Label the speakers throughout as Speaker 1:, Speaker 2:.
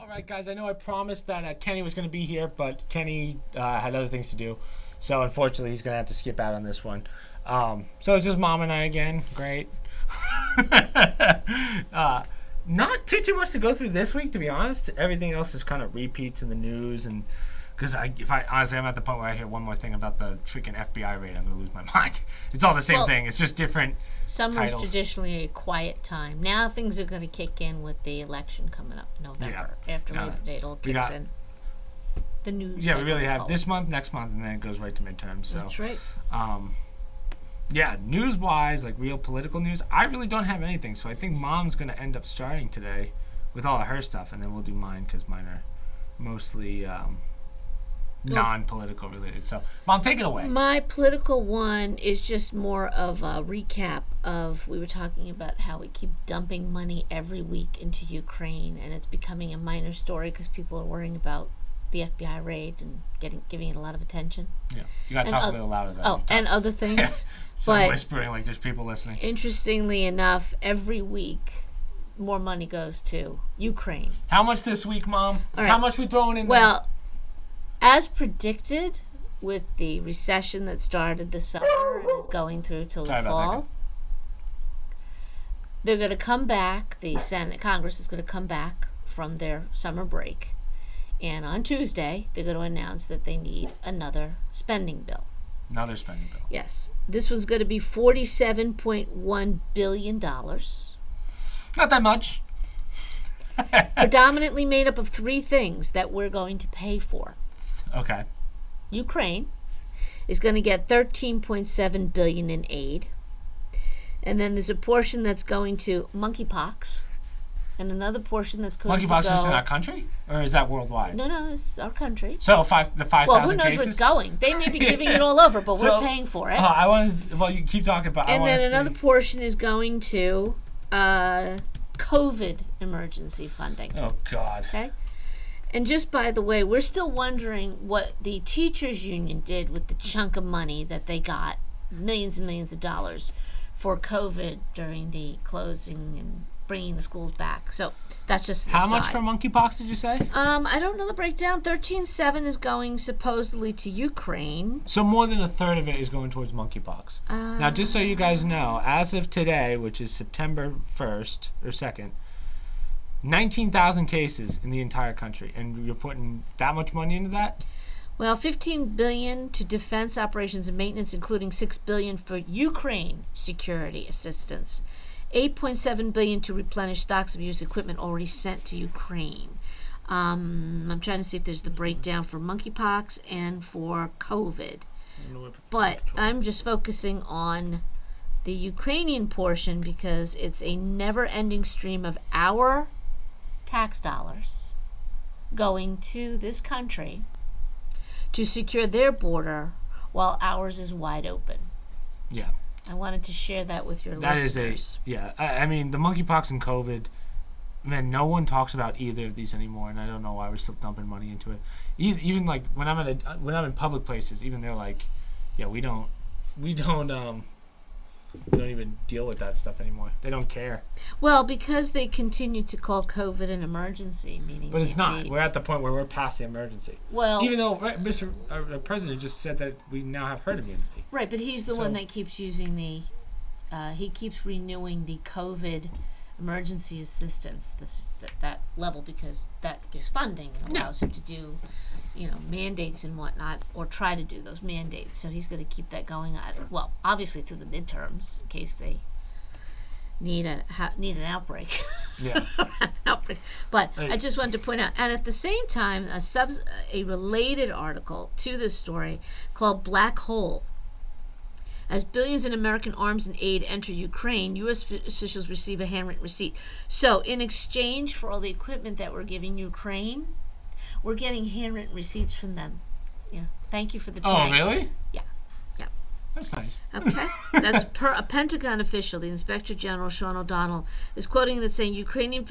Speaker 1: All right, guys, I know I promised that Kenny was going to be here, but Kenny had other things to do. So, unfortunately, he's going to have to skip out on this one. So, it's just Mom and I again. Great. Not too much to go through this week, to be honest. Everything else is kind of repeats in the news. And because honestly, I'm at the point where I hear one more thing about the freaking FBI raid, I'm going to lose my mind. It's all the same thing. It's just different
Speaker 2: Summer's
Speaker 1: titles.
Speaker 2: Traditionally a quiet time. Now things are going to kick in with the election coming up in November.
Speaker 1: Yeah.
Speaker 2: After Labor Day, it all kicks in. The news.
Speaker 1: Yeah, we really have this month, next month, and then it goes right to midterms. So
Speaker 2: that's right.
Speaker 1: Yeah, news-wise, like real political news, I really don't have anything. So I think Mom's going to end up starting today with all of her stuff, and then we'll do mine because mine are mostly non-political related. So, Mom, take it away.
Speaker 2: My political one is just more of a recap of, we were talking about how we keep dumping money every week into Ukraine, and it's becoming a minor story because people are worrying about the FBI raid and giving it a lot of attention.
Speaker 1: Yeah, you got to talk a little louder though.
Speaker 2: Oh, and other things.
Speaker 1: Yeah. So
Speaker 2: but
Speaker 1: whispering like there's people listening.
Speaker 2: Interestingly enough, every week more money goes to Ukraine.
Speaker 1: How much this week, Mom?
Speaker 2: All right.
Speaker 1: How much we throwing in
Speaker 2: Well, as predicted, with the recession that started this summer and is going through till the fall, they're going to come back. The Congress is going to come back from their summer break. And on Tuesday, they're going to announce that they need another spending bill.
Speaker 1: Another spending bill.
Speaker 2: Yes. This one's going to be $47.1 billion.
Speaker 1: Not that much.
Speaker 2: Predominantly made up of three things that we're going to pay for.
Speaker 1: Okay.
Speaker 2: Ukraine is going to get $13.7 billion in aid. And then there's a portion that's going to monkeypox. And another portion that's going to go...
Speaker 1: Monkeypox is in our country? Or is that worldwide?
Speaker 2: No, it's our country.
Speaker 1: So, the 5,000 cases?
Speaker 2: Well, who knows where it's going? They may be giving it all over, but we're paying for it.
Speaker 1: You keep talking about...
Speaker 2: And then another portion is going to COVID emergency funding.
Speaker 1: Oh, God.
Speaker 2: Okay? And just by the way, we're still wondering what the teachers union did with the chunk of money that they got, millions and millions of dollars, for COVID during the closing and bringing the schools back. So that's just
Speaker 1: how much for monkeypox did you say?
Speaker 2: I don't know the breakdown. 13.7 is going supposedly to Ukraine.
Speaker 1: So more than a third of it is going towards monkeypox. Now, just so you guys know, as of today, which is September 1st or 2nd, 19,000 cases in the entire country, and you're putting that much money into that?
Speaker 2: Well, $15 billion to defense operations and maintenance, including $6 billion for Ukraine security assistance. $8.7 billion to replenish stocks of used equipment already sent to Ukraine. I'm trying to see if there's the breakdown for monkeypox and for COVID. But I'm just focusing on the Ukrainian portion because it's a never-ending stream of our tax dollars going to this country to secure their border while ours is wide open.
Speaker 1: Yeah.
Speaker 2: I wanted to share that with your listeners.
Speaker 1: I mean, the monkeypox and COVID, man, no one talks about either of these anymore, and I don't know why we're still dumping money into it. Even like when I'm in public places, even they're like, yeah, we don't even deal with that stuff anymore. They don't care.
Speaker 2: Well, because they continue to call COVID an emergency, meaning.
Speaker 1: But it's not. We're at the point where we're past the emergency.
Speaker 2: Well,
Speaker 1: even though our president just said that we now have herd immunity.
Speaker 2: Right, but he's the one that keeps using he keeps renewing the COVID emergency assistance, that level, because that gives funding and allows him to do, mandates and whatnot, or try to do those mandates. So he's going to keep that going on. Well, obviously through the midterms, in case they need an outbreak.
Speaker 1: Yeah.
Speaker 2: But I just wanted to point out, and at the same time, a related article to this story called "Black Hole." As billions in American arms and aid enter Ukraine, U.S. officials receive a handwritten receipt. So, in exchange for all the equipment that we're giving Ukraine, we're getting handwritten receipts from them. Yeah, thank you for the tank.
Speaker 1: Oh, really?
Speaker 2: Yeah.
Speaker 1: That's nice.
Speaker 2: Okay. That's per a Pentagon official. The Inspector General, Sean O'Donnell, is quoting that saying Ukrainian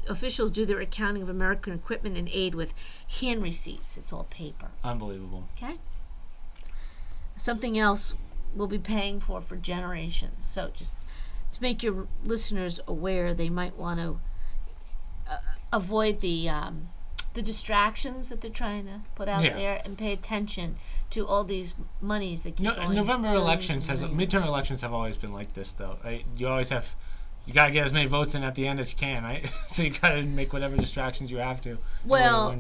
Speaker 2: officials do their accounting of American equipment and aid with hand receipts. It's all paper.
Speaker 1: Unbelievable.
Speaker 2: Okay. Something else we'll be paying for generations. So just to make your listeners aware, they might want to avoid the distractions that they're trying to put out there and pay attention to all these monies that keep going.
Speaker 1: November elections midterm elections have always been like this, though. Right? You always have, you gotta get as many votes in at the end as you can, right? So you gotta make whatever distractions you have to.
Speaker 2: Well,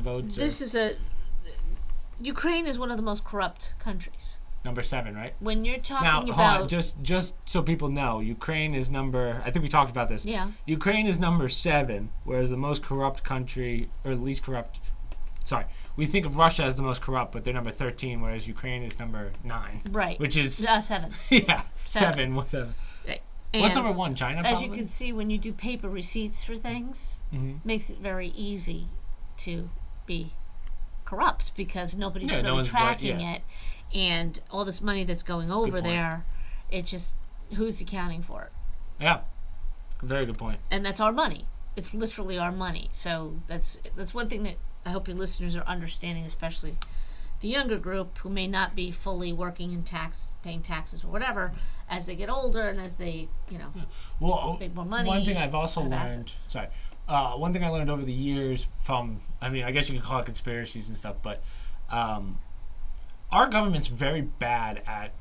Speaker 2: Ukraine is one of the most corrupt countries.
Speaker 1: Number 7, right?
Speaker 2: When you're talking
Speaker 1: now,
Speaker 2: about...
Speaker 1: just so people know, Ukraine is number... I think we talked about this.
Speaker 2: Yeah.
Speaker 1: Ukraine is number 7, whereas the most corrupt country, or the least corrupt... Sorry. We think of Russia as the most corrupt, but they're number 13, whereas Ukraine is number 9.
Speaker 2: Right.
Speaker 1: Which is...
Speaker 2: 7.
Speaker 1: Yeah. 7. Whatever.
Speaker 2: Right.
Speaker 1: What's number 1? China, probably?
Speaker 2: As you can see, when you do paper receipts for things, makes it very easy to be corrupt because nobody's really tracking it. And all this money that's going over there, it just, who's accounting for it?
Speaker 1: Yeah, very good point.
Speaker 2: And that's our money. It's literally our money. So that's one thing that I hope your listeners are understanding, especially the younger group who may not be fully working in paying taxes or whatever, as they get older and as they, make more money.
Speaker 1: One thing I've also learned,
Speaker 2: assets.
Speaker 1: One thing I learned over the years from, I mean, I guess you could call it conspiracies and stuff, but our government's very bad at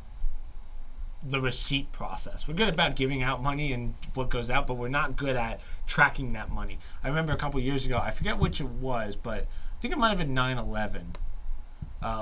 Speaker 1: the receipt process. We're good about giving out money and what goes out, but we're not good at tracking that money. I remember a couple years ago, I forget which it was, but I think it might have been 9/11,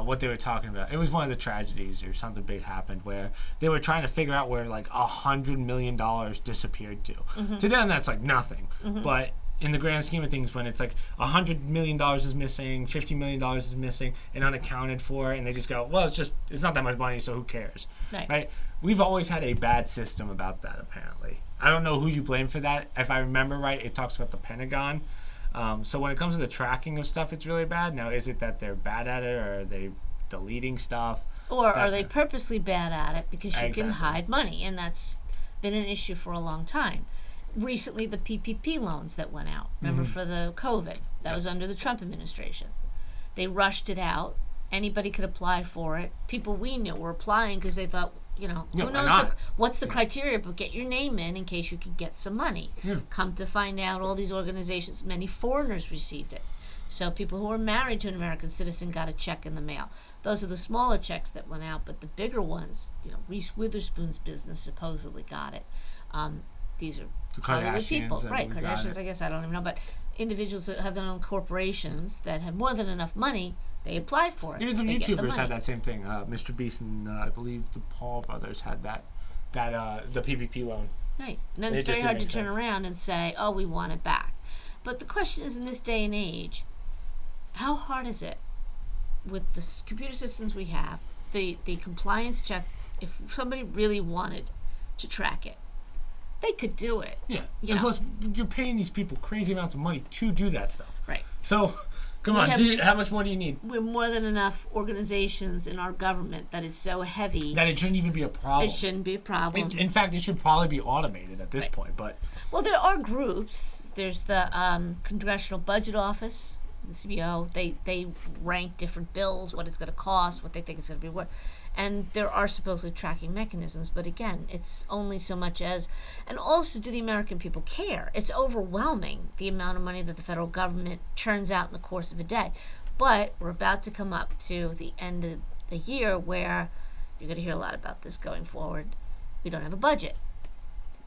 Speaker 1: what they were talking about. It was one of the tragedies or something big happened where they were trying to figure out where like $100 million disappeared to. To them, that's like nothing. But in the grand scheme of things, when it's like $100 million is missing, $50 million is missing, and unaccounted for, and they just go, well, it's not that much money, so who cares? Right? We've always had a bad system about that, apparently. I don't know who you blame for that. If I remember right, it talks about the Pentagon. So when it comes to the tracking of stuff, it's really bad. Now, is it that they're bad at it, or are they deleting stuff?
Speaker 2: Or are they purposely bad at it because you can hide money? And that's been an issue for a long time. Recently, the PPP loans that went out, remember, for the COVID, that was under the Trump administration. They rushed it out. Anybody could apply for it. People we knew were applying because they thought, who knows what's the criteria, but get your name in case you could get some money. Come to find out, all these organizations, many foreigners received it. So people who were married to an American citizen got a check in the mail. Those are the smaller checks that went out, but the bigger ones, Reese Witherspoon's business supposedly got it. These are
Speaker 1: the
Speaker 2: Hollywood people, right?
Speaker 1: Kardashians,
Speaker 2: I guess, I don't even know, but individuals that have their own corporations that have more than enough money, they apply for it.
Speaker 1: Even some YouTubers had that same thing. Mr. Beast and I believe the Paul brothers had that the PPP loan.
Speaker 2: Right, and then it's very hard to turn around and say, "Oh, we want it back." But the question is, in this day and age, how hard is it with the computer systems we have, the compliance check? If somebody really wanted to track it, they could do it.
Speaker 1: Yeah. And plus, you're paying these people crazy amounts of money to do that stuff.
Speaker 2: Right.
Speaker 1: So, come on, how much more do you need?
Speaker 2: We're more than enough organizations in our government that is so heavy
Speaker 1: that it shouldn't even be a problem.
Speaker 2: It shouldn't be a problem.
Speaker 1: In fact, it should probably be automated at this point. But
Speaker 2: there are groups. There's the Congressional Budget Office, the CBO. They rank different bills, what it's going to cost, what they think it's going to be worth. And there are supposedly tracking mechanisms, but again, it's only so much as, and also, do the American people care? It's overwhelming, the amount of money that the federal government churns out in the course of a day. But we're about to come up to the end of the year where you're going to hear a lot about this going forward. We don't have a budget.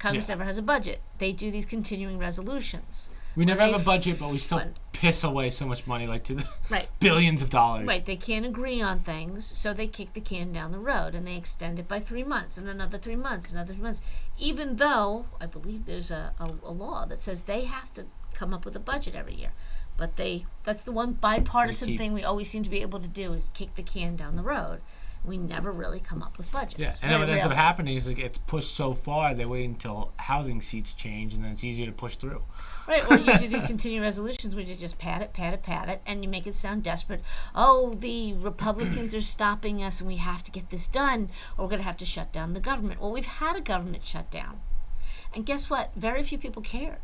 Speaker 2: Congress never has a budget. They do these continuing resolutions.
Speaker 1: We never have a budget, but we still piss away so much money, like to the billions of dollars.
Speaker 2: Right, they can't agree on things, so they kick the can down the road, and they extend it by 3 months, and another 3 months, another 3 months. Even though, I believe there's a law that says they have to come up with a budget every year. But that's the one bipartisan thing we always seem to be able to do, is kick the can down the road. We never really come up with budgets.
Speaker 1: Yeah, and then what ends up happening is it gets pushed so far, they wait until housing seats change, and then it's easier to push through.
Speaker 2: Right, or you do these continuing resolutions where you just pat it, and you make it sound desperate. Oh, the Republicans are stopping us, and we have to get this done, or we're going to have to shut down the government. Well, we've had a government shutdown. And guess what? Very few people cared.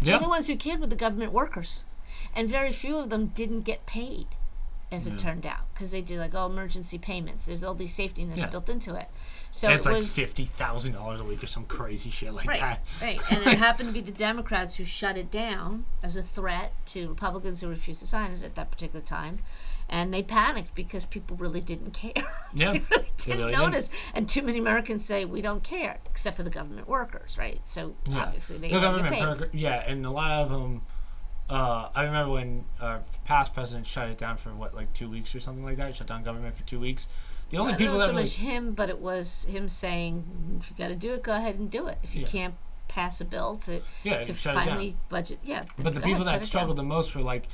Speaker 2: The only ones who cared were the government workers. And very few of them didn't get paid. as it turned out, because they did like emergency payments. There's all these safety nets built into it. So
Speaker 1: and it's
Speaker 2: it
Speaker 1: like
Speaker 2: was
Speaker 1: $50,000 a week or some crazy shit like that.
Speaker 2: Right, and it happened to be the Democrats who shut it down as a threat to Republicans who refused to sign it at that particular time. And they panicked because people really didn't care.
Speaker 1: Yeah,
Speaker 2: they really didn't notice. And too many Americans say, we don't care, except for the government workers, right? So obviously they don't get paid.
Speaker 1: And a lot of them, I remember when past president shut it down for, 2 weeks or something like that? Shut down government for 2 weeks. The only people that
Speaker 2: so much him, but it was him saying, if you got to do it, go ahead and do it. If you can't pass a bill to finally budget,
Speaker 1: But the people that struggled the most were like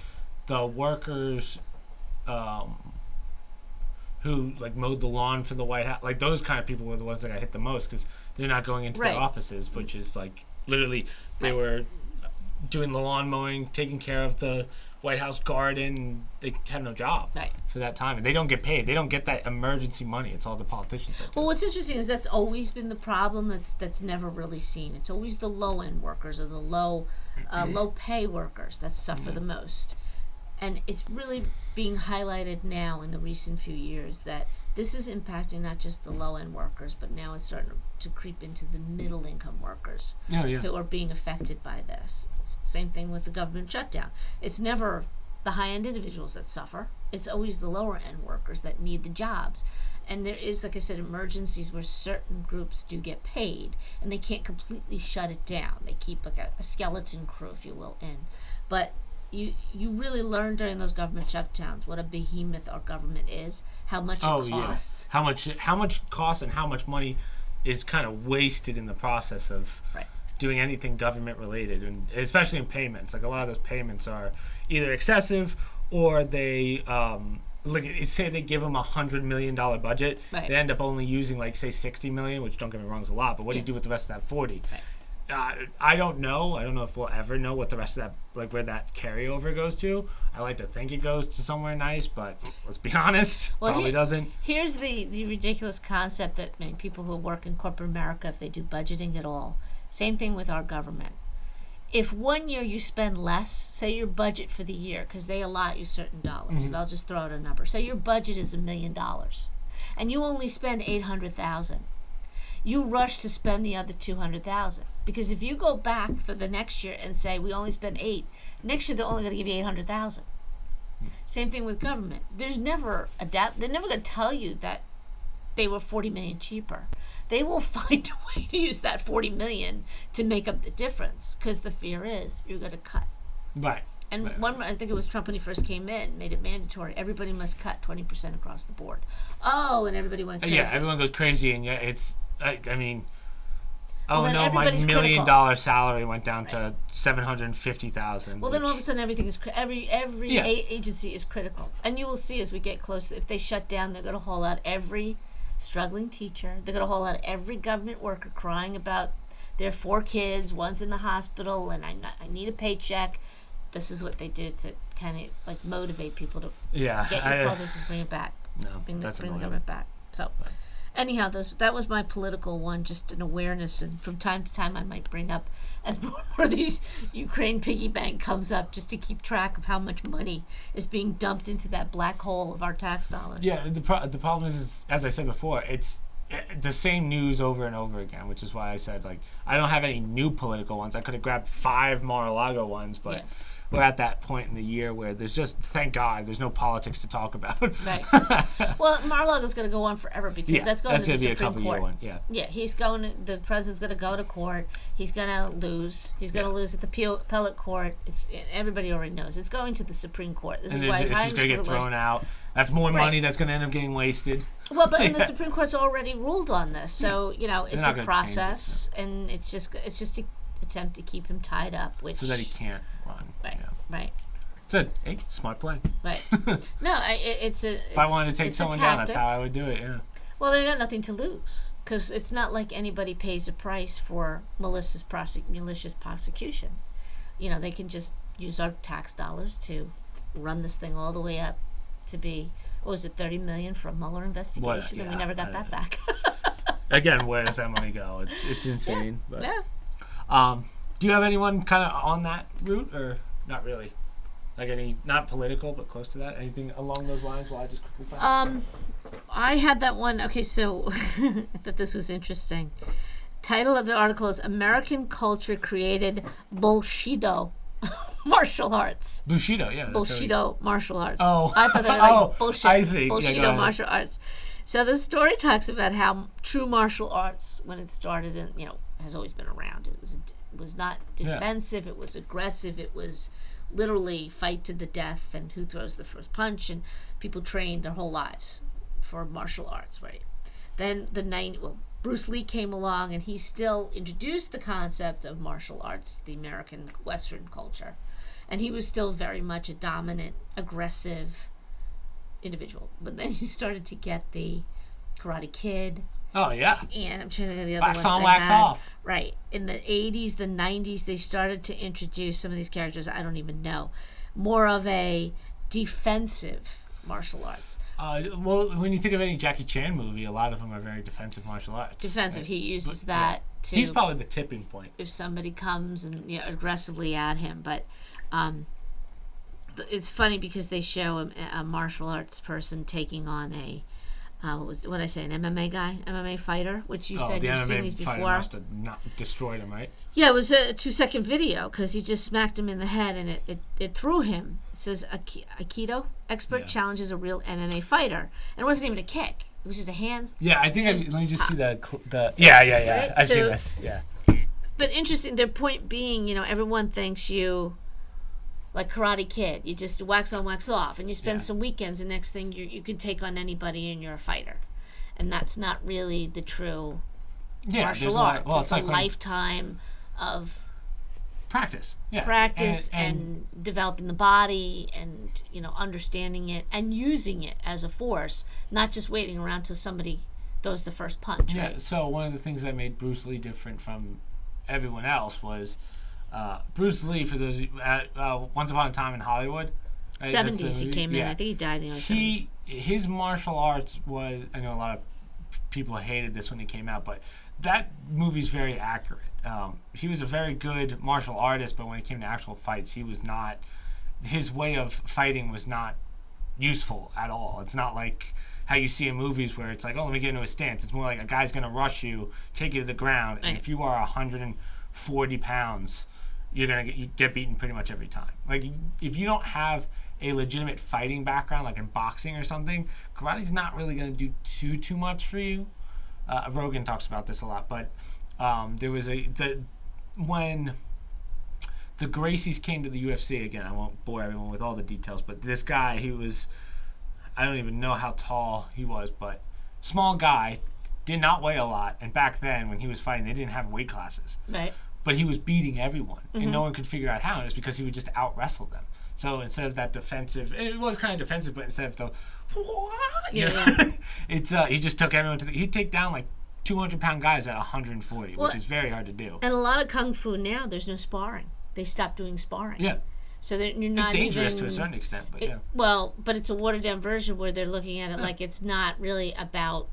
Speaker 1: the workers who mowed the lawn for the White House. Like those kind of people were the ones that got hit the most because they're not going into their offices, which is literally they were doing the lawn mowing, taking care of the White House garden. They had no job for that time, and they don't get paid. They don't get that emergency money. It's all the politicians that do.
Speaker 2: Well, what's interesting is that's always been the problem. That's never really seen. It's always the low end workers or the low pay workers that suffer the most, and it's really being highlighted now in the recent few years that this is impacting not just the low end workers, but now it's starting to creep into the middle income workers who are being affected by this. Same thing with the government shutdown. It's never the high-end individuals that suffer. It's always the lower-end workers that need the jobs. And there is, like I said, emergencies where certain groups do get paid, and they can't completely shut it down. They keep a skeleton crew, if you will, in. But you really learn during those government shutdowns what a behemoth our government is, how much it costs.
Speaker 1: How much costs and how much money is kind of wasted in the process of doing anything government related, and especially in payments. Like a lot of those payments are either excessive or they say they give them $100 million budget, they end up only using say $60 million, which don't get me wrong is a lot, but what do you do with the rest of that 40? I don't know if we'll ever know what the rest of that, where that carryover goes to. I like to think it goes to somewhere nice, but let's be honest, probably doesn't.
Speaker 2: Here's the ridiculous concept that many people who work in corporate America, if they do budgeting at all, same thing with our government. If 1 year you spend less, say your budget for the year, because they allot you certain dollars, and I'll just throw out a number. Say your budget is $1 million, and you only spend $800,000. You rush to spend the other $200,000, because if you go back for the next year and say we only spend $8, next year they're only going to give you $800,000. Same thing with government. There's never they're never going to tell you that they were $40 million cheaper. They will find a way to use that $40 million to make up the difference, because the fear is you're going to cut.
Speaker 1: Right.
Speaker 2: And I think it was Trump when he first came in, made it mandatory. Everybody must cut 20% across the board. Oh, and everybody went crazy.
Speaker 1: Yeah, everyone goes crazy, and it's. I mean, my $1 million salary went down to $750,000.
Speaker 2: Well, then all of a sudden everything is every agency is critical, and you will see as we get closer. If they shut down, they're going to haul out every struggling teacher. They're going to haul out every government worker crying about their 4 kids. One's in the hospital, and I need a paycheck. This is what they do to kind of motivate people to get your politicians, bring it back.
Speaker 1: No,
Speaker 2: bring the
Speaker 1: annoying.
Speaker 2: government back. So. Anyhow, that was my political one, just an awareness, and from time to time I might bring up as more of these Ukraine piggy bank comes up, just to keep track of how much money is being dumped into that black hole of our tax dollars.
Speaker 1: Yeah, the problem is, as I said before, it's the same news over and over again, which is why I said I don't have any new political ones. I could have grabbed 5 Mar-a-Lago ones, but. Yeah. We're at that point in the year where there's just, thank God, there's no politics to talk about.
Speaker 2: Right. Well, Mar-a-Lago's going to go on forever because that's going to the Supreme Court. One. Yeah, the president's going to go to court. He's going to lose. He's going to lose at the appellate court. Everybody already knows. It's going to the Supreme Court. This is why it's
Speaker 1: just going to get thrown out. That's more money that's going to end up getting wasted.
Speaker 2: Well, but and the Supreme Court's already ruled on this. So, it's a process, and it's just an attempt to keep him tied up, which...
Speaker 1: So that he can't run.
Speaker 2: Right, right.
Speaker 1: It's a smart play.
Speaker 2: Right. No, it's a...
Speaker 1: If I wanted to take someone down, that's how I would do it, yeah.
Speaker 2: Well, they got nothing to lose, because it's not like anybody pays a price for malicious prosecution. They can just use our tax dollars to run this thing all the way up to be, what was it, $30 million for a Mueller investigation, and we never got that back.
Speaker 1: Again, where does that money go? It's insane.
Speaker 2: Yeah.
Speaker 1: But, do you have anyone kind of on that route, or not really? Like any, not political, but close to that? Anything along those lines while I just quickly find
Speaker 2: I had that one. Okay, so I thought this was interesting. Title of the article is American Culture Created Bullshido Martial Arts.
Speaker 1: Bullshido, yeah.
Speaker 2: Bullshido Martial Arts.
Speaker 1: Oh.
Speaker 2: I thought that like bullshit.
Speaker 1: I see.
Speaker 2: Bullshido Martial Arts. So the story talks about how true martial arts, when it started, and has always been around. It was not defensive. It was aggressive. It was literally fight to the death and who throws the first punch. And people trained their whole lives for martial arts, right? Then Bruce Lee came along, and he still introduced the concept of martial arts, the American Western culture, and he was still very much a dominant, aggressive individual. But then you started to get the Karate Kid.
Speaker 1: Oh yeah.
Speaker 2: And I'm trying to think of the other
Speaker 1: wax
Speaker 2: ones.
Speaker 1: On, wax off.
Speaker 2: Right. In the 80s, the 90s, they started to introduce some of these characters I don't even know. More of a defensive martial arts.
Speaker 1: Well, when you think of any Jackie Chan movie, a lot of them are very defensive martial arts.
Speaker 2: Defensive.
Speaker 1: Right?
Speaker 2: He uses that to...
Speaker 1: He's probably the tipping point.
Speaker 2: If somebody comes and aggressively at him. But it's funny because they show a martial arts person taking on a... what did I say? An MMA guy, MMA fighter, which you said you've seen these before. The MMA fighter must have not destroyed him, right? Yeah, it was a 2-second video because he just smacked him in the head and it threw him. It says Aikido expert challenges a real MMA fighter, and it wasn't even a kick; it was just a hand. Yeah, I think let me just see the yeah. Right? I've seen this. Yeah. But interesting. Their point being, everyone thinks you. Like Karate Kid, you just wax on, wax off, and you spend some weekends, and next thing you can take on anybody, and you're a fighter, and that's not really the true martial arts. It's like a lifetime of
Speaker 1: practice,
Speaker 2: and developing the body, and understanding it and using it as a force, not just waiting around till somebody throws the first punch.
Speaker 1: Yeah.
Speaker 2: Right?
Speaker 1: So one of the things that made Bruce Lee different from everyone else was. Bruce Lee, for those Once Upon a Time in Hollywood,
Speaker 2: right? 70s he came in. I think he died in the 70s.
Speaker 1: His martial arts was. I know a lot of people hated this when it came out, but that movie's very accurate. He was a very good martial artist, but when it came to actual fights, he was not. His way of fighting was not useful at all. It's not like how you see in movies where it's like, oh, let me get into a stance. It's more like a guy's gonna rush you, take you to the ground, and if you are 140 pounds. You're gonna get beaten pretty much every time. Like if you don't have a legitimate fighting background, like in boxing or something, karate's not really gonna do too much for you. Rogan talks about this a lot, but there was when the Gracies came to the UFC again. I won't bore everyone with all the details, but this guy, I don't even know how tall he was, but small guy, did not weigh a lot, and back then when he was fighting, they didn't have weight classes.
Speaker 2: Right.
Speaker 1: But he was beating everyone, and no one could figure out how. And it was because he would just out-wrestle them. So instead of that defensive, it was kind of defensive, but instead of the, it's he just took everyone to he'd take down like 200-pound guys at 140, which is very hard to do.
Speaker 2: And a lot of kung fu now, there's no sparring. They stopped doing sparring.
Speaker 1: Yeah.
Speaker 2: So you're not
Speaker 1: it's dangerous to a certain extent, but
Speaker 2: Well, but it's a watered-down version where they're looking at it like it's not really about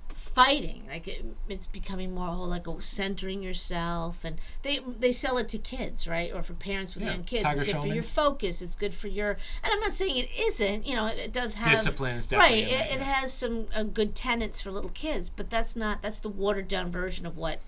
Speaker 2: fighting. Like it's becoming more like centering yourself, and they sell it to kids, right, or for parents with young kids. It's good for your focus. It's good for your. And I'm not saying it isn't. It does have
Speaker 1: discipline. Definitely
Speaker 2: right. It has some good tenets for little kids, but that's the watered down version of what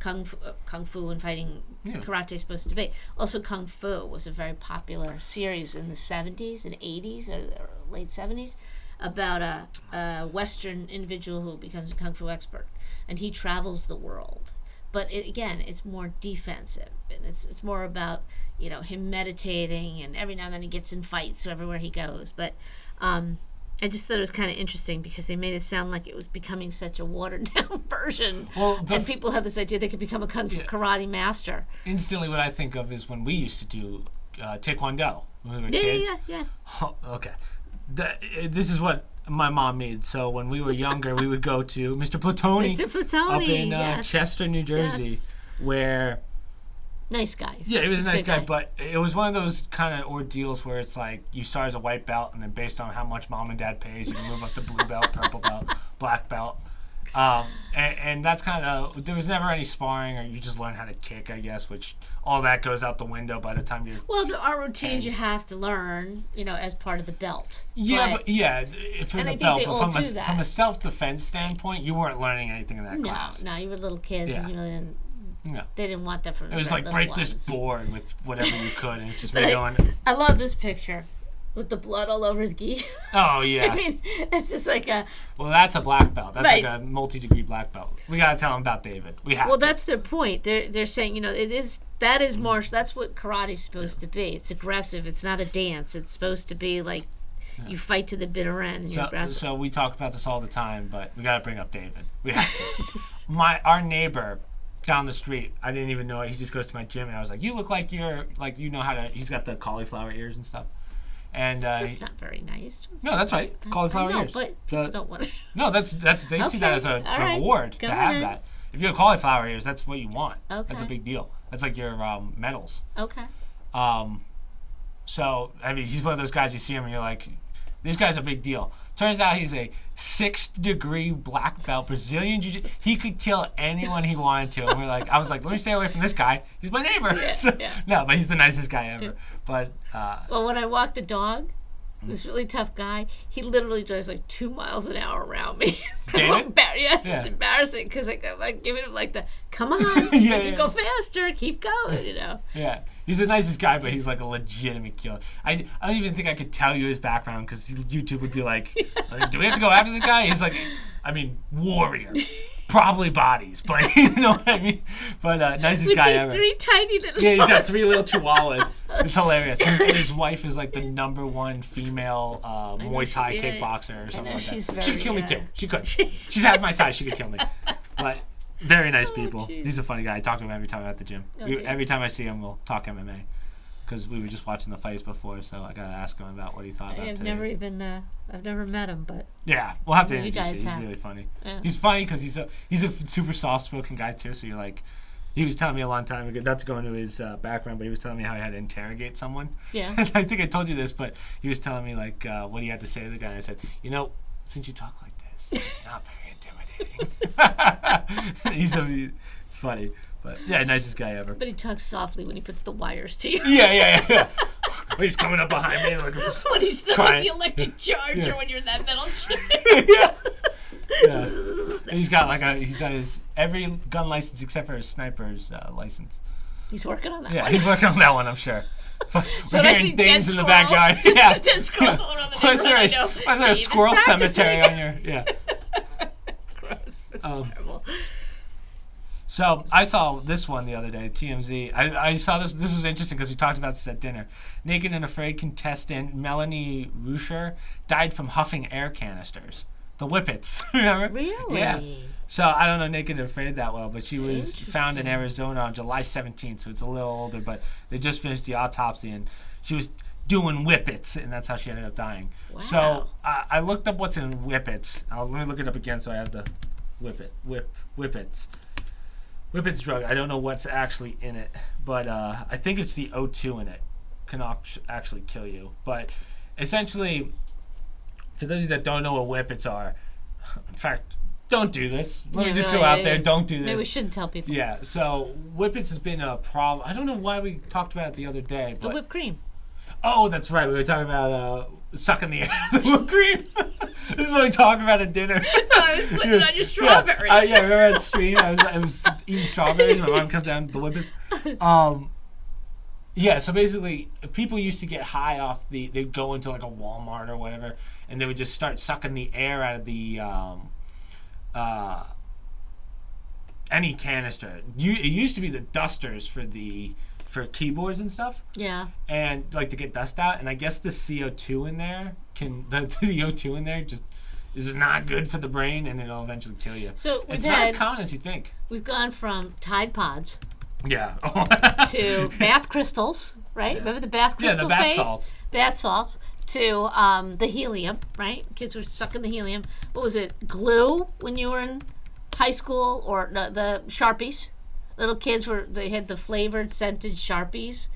Speaker 2: kung fu and fighting karate is supposed to be. Also, kung fu was a very popular series in the 70s and 80s or late 70s. About a Western individual who becomes a kung fu expert, and he travels the world. But it's more defensive, and it's more about him meditating, and every now and then he gets in fights everywhere he goes. But I just thought it was kind of interesting because they made it sound like it was becoming such a watered down version, and people have this idea they could become a kung fu karate master.
Speaker 1: Instantly, what I think of is when we used to do taekwondo when we were kids.
Speaker 2: Yeah.
Speaker 1: Oh, okay. This is what my mom made. So when we were younger, we would go to Mr. Platoni, up in Chester, New Jersey, where
Speaker 2: nice guy.
Speaker 1: Yeah, he was a nice guy, but it was one of those kind of ordeals where it's like you start as a white belt, and then based on how much mom and dad pays, you can move up to blue belt, purple belt, black belt. And that's kind of, there was never any sparring, or you just learn how to kick, I guess, which all that goes out the window by the time you're.
Speaker 2: Well, there are routines you have to learn, as part of the belt.
Speaker 1: Yeah,
Speaker 2: but
Speaker 1: for
Speaker 2: and
Speaker 1: the
Speaker 2: I think
Speaker 1: belt,
Speaker 2: they
Speaker 1: but
Speaker 2: all
Speaker 1: from
Speaker 2: do that.
Speaker 1: from a self-defense standpoint, you weren't learning anything in that class.
Speaker 2: No, you were little kids, and didn't.
Speaker 1: No.
Speaker 2: They didn't want that from.
Speaker 1: It was like break this board with whatever you could, and it's just me going.
Speaker 2: I love this picture. With the blood all over his gi.
Speaker 1: Oh, yeah.
Speaker 2: I mean, it's just like a...
Speaker 1: Well, that's a black belt. That's like a multi-degree black belt. We got to tell them about David. We have to.
Speaker 2: That's their point. They're saying, that is martial. That's what karate's supposed to be. It's aggressive. It's not a dance. It's supposed to be like you fight to the bitter end and you're aggressive.
Speaker 1: So we talk about this all the time, but we got to bring up David. We have to. Our neighbor down the street, I didn't even know it. He just goes to my gym, and I was like, you look like you're, like, you know how to... He's got the cauliflower ears and stuff. And
Speaker 2: that's not very nice.
Speaker 1: No, that's right. Cauliflower ears.
Speaker 2: But people don't want to.
Speaker 1: No, they see that as a reward to have that. If you have cauliflower ears, that's what you want. Okay. That's a big deal. That's like your medals.
Speaker 2: Okay.
Speaker 1: So I mean, he's one of those guys you see him and you're like, this guy's a big deal. Turns out he's a 6th degree black belt Brazilian jiu-jitsu. He could kill anyone he wanted to. And I was like, let me stay away from this guy. He's my neighbor. No, but he's the nicest guy ever. But
Speaker 2: well, when I walk the dog, this really tough guy, he literally drives like 2 miles an hour around me.
Speaker 1: David?
Speaker 2: Yes, it's embarrassing because I'm like giving him like the, come on, you can go faster, keep going,
Speaker 1: Yeah. He's the nicest guy, but he's like a legitimate killer. I don't even think I could tell you his background because YouTube would be like, do we have to go after the guy? He's like, warrior. Probably bodies, but you know what I mean? But nicest guy ever.
Speaker 2: 3 tiny little
Speaker 1: he's got 3 little chihuahuas. It's hilarious. And his wife is like the #1 female Muay Thai kickboxer or something like that. She could kill me too. She could. She's half my size. She could kill me. But very nice people. He's a funny guy. I talk to him every time I'm at the gym. Okay. Every time I see him, we'll talk MMA. Because we were just watching the fights before, so I gotta ask him about what he thought about today.
Speaker 2: I've never met him, but
Speaker 1: yeah, we'll have to introduce you. He's really funny. Yeah. He's funny because he's a super soft-spoken guy too. So you're like, he was telling me a long time ago, not to go into his background, but he was telling me how he had to interrogate someone.
Speaker 2: Yeah.
Speaker 1: And I think I told you this, but he was telling me like what he had to say to the guy. And I said, since you talk like this, it's not very intimidating. It's funny. But yeah, nicest guy ever.
Speaker 2: But he talks softly when he puts the wires to you.
Speaker 1: Yeah. When he's coming up behind me, like
Speaker 2: when he's throwing the electric charger when you're in that metal chair.
Speaker 1: Yeah. And he's got his every gun license except for his sniper's license.
Speaker 2: He's working on that.
Speaker 1: Yeah, he's working on that one, I'm sure.
Speaker 2: So
Speaker 1: we're hearing things in the backyard. Yeah,
Speaker 2: dead squirrels all around the neighborhood.
Speaker 1: Why is there a squirrel cemetery on your? Yeah.
Speaker 2: Gross. That's terrible.
Speaker 1: So I saw this one the other day, TMZ. I saw this. This was interesting because we talked about this at dinner. Naked and Afraid contestant Melanie Ruscher died from huffing air canisters. The Whippets, remember?
Speaker 2: Really?
Speaker 1: Yeah. So I don't know Naked and Afraid that well, but she was found in Arizona on July 17th, so it's a little older. But they just finished the autopsy, and she was doing Whippets, and that's how she ended up dying.
Speaker 2: Wow.
Speaker 1: So I looked up what's in Whippets. Let me look it up again so I have the Whippets. Whippets drug. I don't know what's actually in it, but I think it's the O2 in it. Can actually kill you. But essentially, for those of you that don't know what Whippets are, in fact, don't do this. Let me just go out there. Don't do this.
Speaker 2: Maybe we shouldn't tell people.
Speaker 1: Yeah. So Whippets has been a problem. I don't know why we talked about it the other day. But
Speaker 2: the whipped cream.
Speaker 1: Oh, that's right. We were talking about sucking the air out of the whipped cream. This is what we talk about at dinner.
Speaker 2: No, I was putting it on your strawberry.
Speaker 1: Yeah, we were at stream. I was eating strawberries. My mom comes down with the Whippets. Yeah, so basically, people used to get high off they'd go into like a Walmart or whatever, and they would just start sucking the air out of the any canister. It used to be the dusters for keyboards and stuff.
Speaker 2: Yeah. And
Speaker 1: like to get dust out, and I guess the CO2 in there the O2 in there just is not good for the brain, and it'll eventually kill you.
Speaker 2: So
Speaker 1: it's not as common as you think.
Speaker 2: We've gone from Tide Pods.
Speaker 1: Yeah.
Speaker 2: To bath crystals, right? Yeah. Remember the bath crystal phase?
Speaker 1: Salts.
Speaker 2: Bath salts. To the helium, right? Kids were sucking the helium. What was it? Glue when you were in high school, or the Sharpies. Little kids they had the flavored scented Sharpies.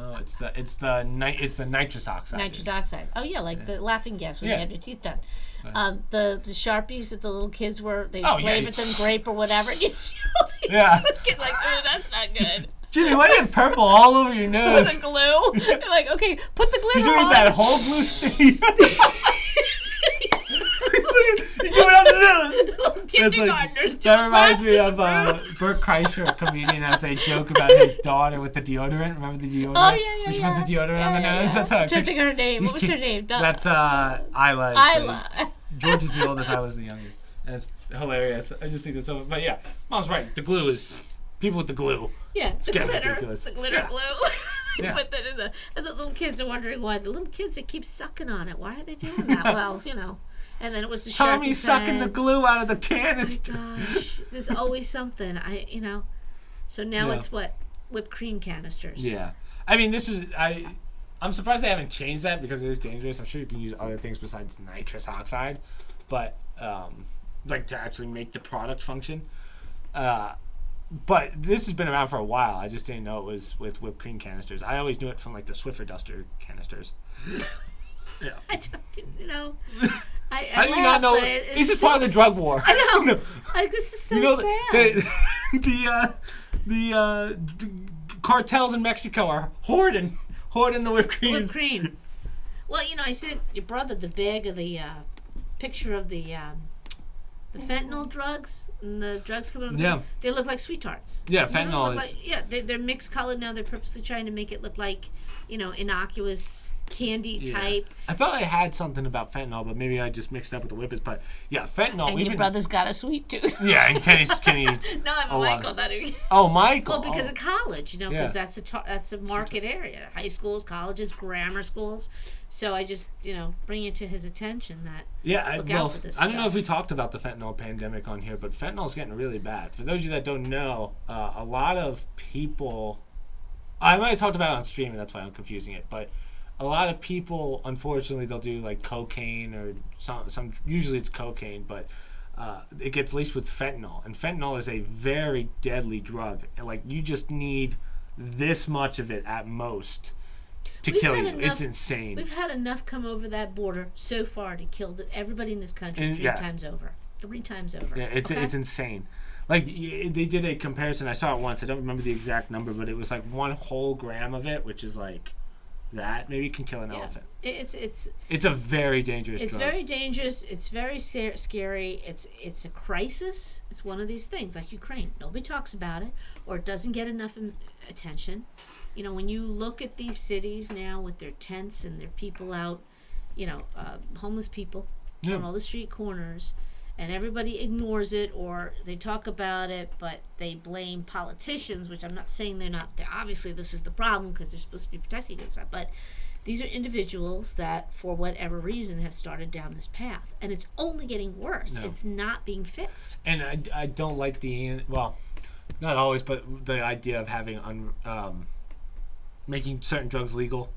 Speaker 1: No, it's the nitrous oxide.
Speaker 2: Nitrous oxide. Oh yeah, like the laughing gas when you have your teeth done.
Speaker 1: Right.
Speaker 2: The Sharpies that the little kids they
Speaker 1: Oh,
Speaker 2: flavored them grape or whatever. You see all these kids like, oh, that's not good.
Speaker 1: Jimmy, why do you have purple all over your nose?
Speaker 2: The glue. They're like, okay, put the glitter
Speaker 1: Did you
Speaker 2: on.
Speaker 1: eat that whole glue stick? He's doing it on the nose.
Speaker 2: Kindergartners.
Speaker 1: That reminds me of Bert Kreischer, a comedian, has a joke about his daughter with the deodorant. Remember the deodorant?
Speaker 2: Oh, yeah.
Speaker 1: Which was the deodorant on the nose? That's how I
Speaker 2: trying to think of her name. What was her name?
Speaker 1: That's Isla.
Speaker 2: Isla.
Speaker 1: George is the oldest, Isla's the youngest. And it's hilarious. I just think it's so. But yeah, Mom's right. The glue is people with the glue.
Speaker 2: Yeah, the glitter.
Speaker 1: Ridiculous.
Speaker 2: The glitter glue. They
Speaker 1: Yeah.
Speaker 2: put that in and the little kids are wondering why. The little kids that keep sucking on it, why are they doing that? Well, And then it was the
Speaker 1: Tommy
Speaker 2: Sharpie
Speaker 1: sucking
Speaker 2: pen.
Speaker 1: the glue out of the canister.
Speaker 2: Oh my gosh, there's always something. So now it's what? Whipped cream canisters.
Speaker 1: Yeah. I mean, I'm surprised they haven't changed that because it is dangerous. I'm sure you can use other things besides nitrous oxide, but like to actually make the product function. But this has been around for a while. I just didn't know it was with whipped cream canisters. I always knew it from like the Swiffer Duster canisters. Yeah.
Speaker 2: I don't,
Speaker 1: I do not know. This is part of the drug war.
Speaker 2: I know. Like, this is so sad.
Speaker 1: The cartels in Mexico are hoarding the whipped cream.
Speaker 2: Whipped cream. Well, I sent your brother the bag of the picture of the fentanyl drugs and the drugs coming out.
Speaker 1: Yeah.
Speaker 2: They look like sweet tarts.
Speaker 1: Yeah, fentanyl is.
Speaker 2: They're mixed colored now. They're purposely trying to make it look like, innocuous candy type.
Speaker 1: I thought I had something about fentanyl, but maybe I just mixed it up with the Whippets. But yeah, fentanyl.
Speaker 2: And your brother's got a sweet tooth.
Speaker 1: Yeah, and Kenny.
Speaker 2: No, I'm Michael.
Speaker 1: Michael.
Speaker 2: Well, because of college, because that's a market area. High schools, colleges, grammar schools. So I just, bring it to his attention that look out for this stuff.
Speaker 1: I don't know if we talked about the fentanyl pandemic on here, but fentanyl's getting really bad. For those of you that don't know, a lot of people. I might have talked about it on stream, and that's why I'm confusing it. But a lot of people, unfortunately, they'll do like cocaine or some. Usually it's cocaine, but it gets laced with fentanyl, and fentanyl is a very deadly drug. And like you just need this much of it at most to kill you. It's insane.
Speaker 2: We've had enough come over that border so far to kill everybody in this country three times over. 3 times over.
Speaker 1: Yeah, it's insane. Like they did a comparison. I saw it once. I don't remember the exact number, but it was like 1 whole gram of it, which is like that maybe can kill an elephant. It's a very dangerous.
Speaker 2: It's
Speaker 1: drug.
Speaker 2: very dangerous. It's very scary. It's a crisis. It's one of these things like Ukraine. Nobody talks about it, or it doesn't get enough attention. When you look at these cities now with their tents and their people out, homeless people on all the street corners. And everybody ignores it, or they talk about it, but they blame politicians, which I'm not saying they're not. Obviously, this is the problem because they're supposed to be protecting against that. But these are individuals that, for whatever reason, have started down this path. And it's only getting worse. No. It's not being fixed.
Speaker 1: And I don't like not always, but the idea of having making certain drugs legal.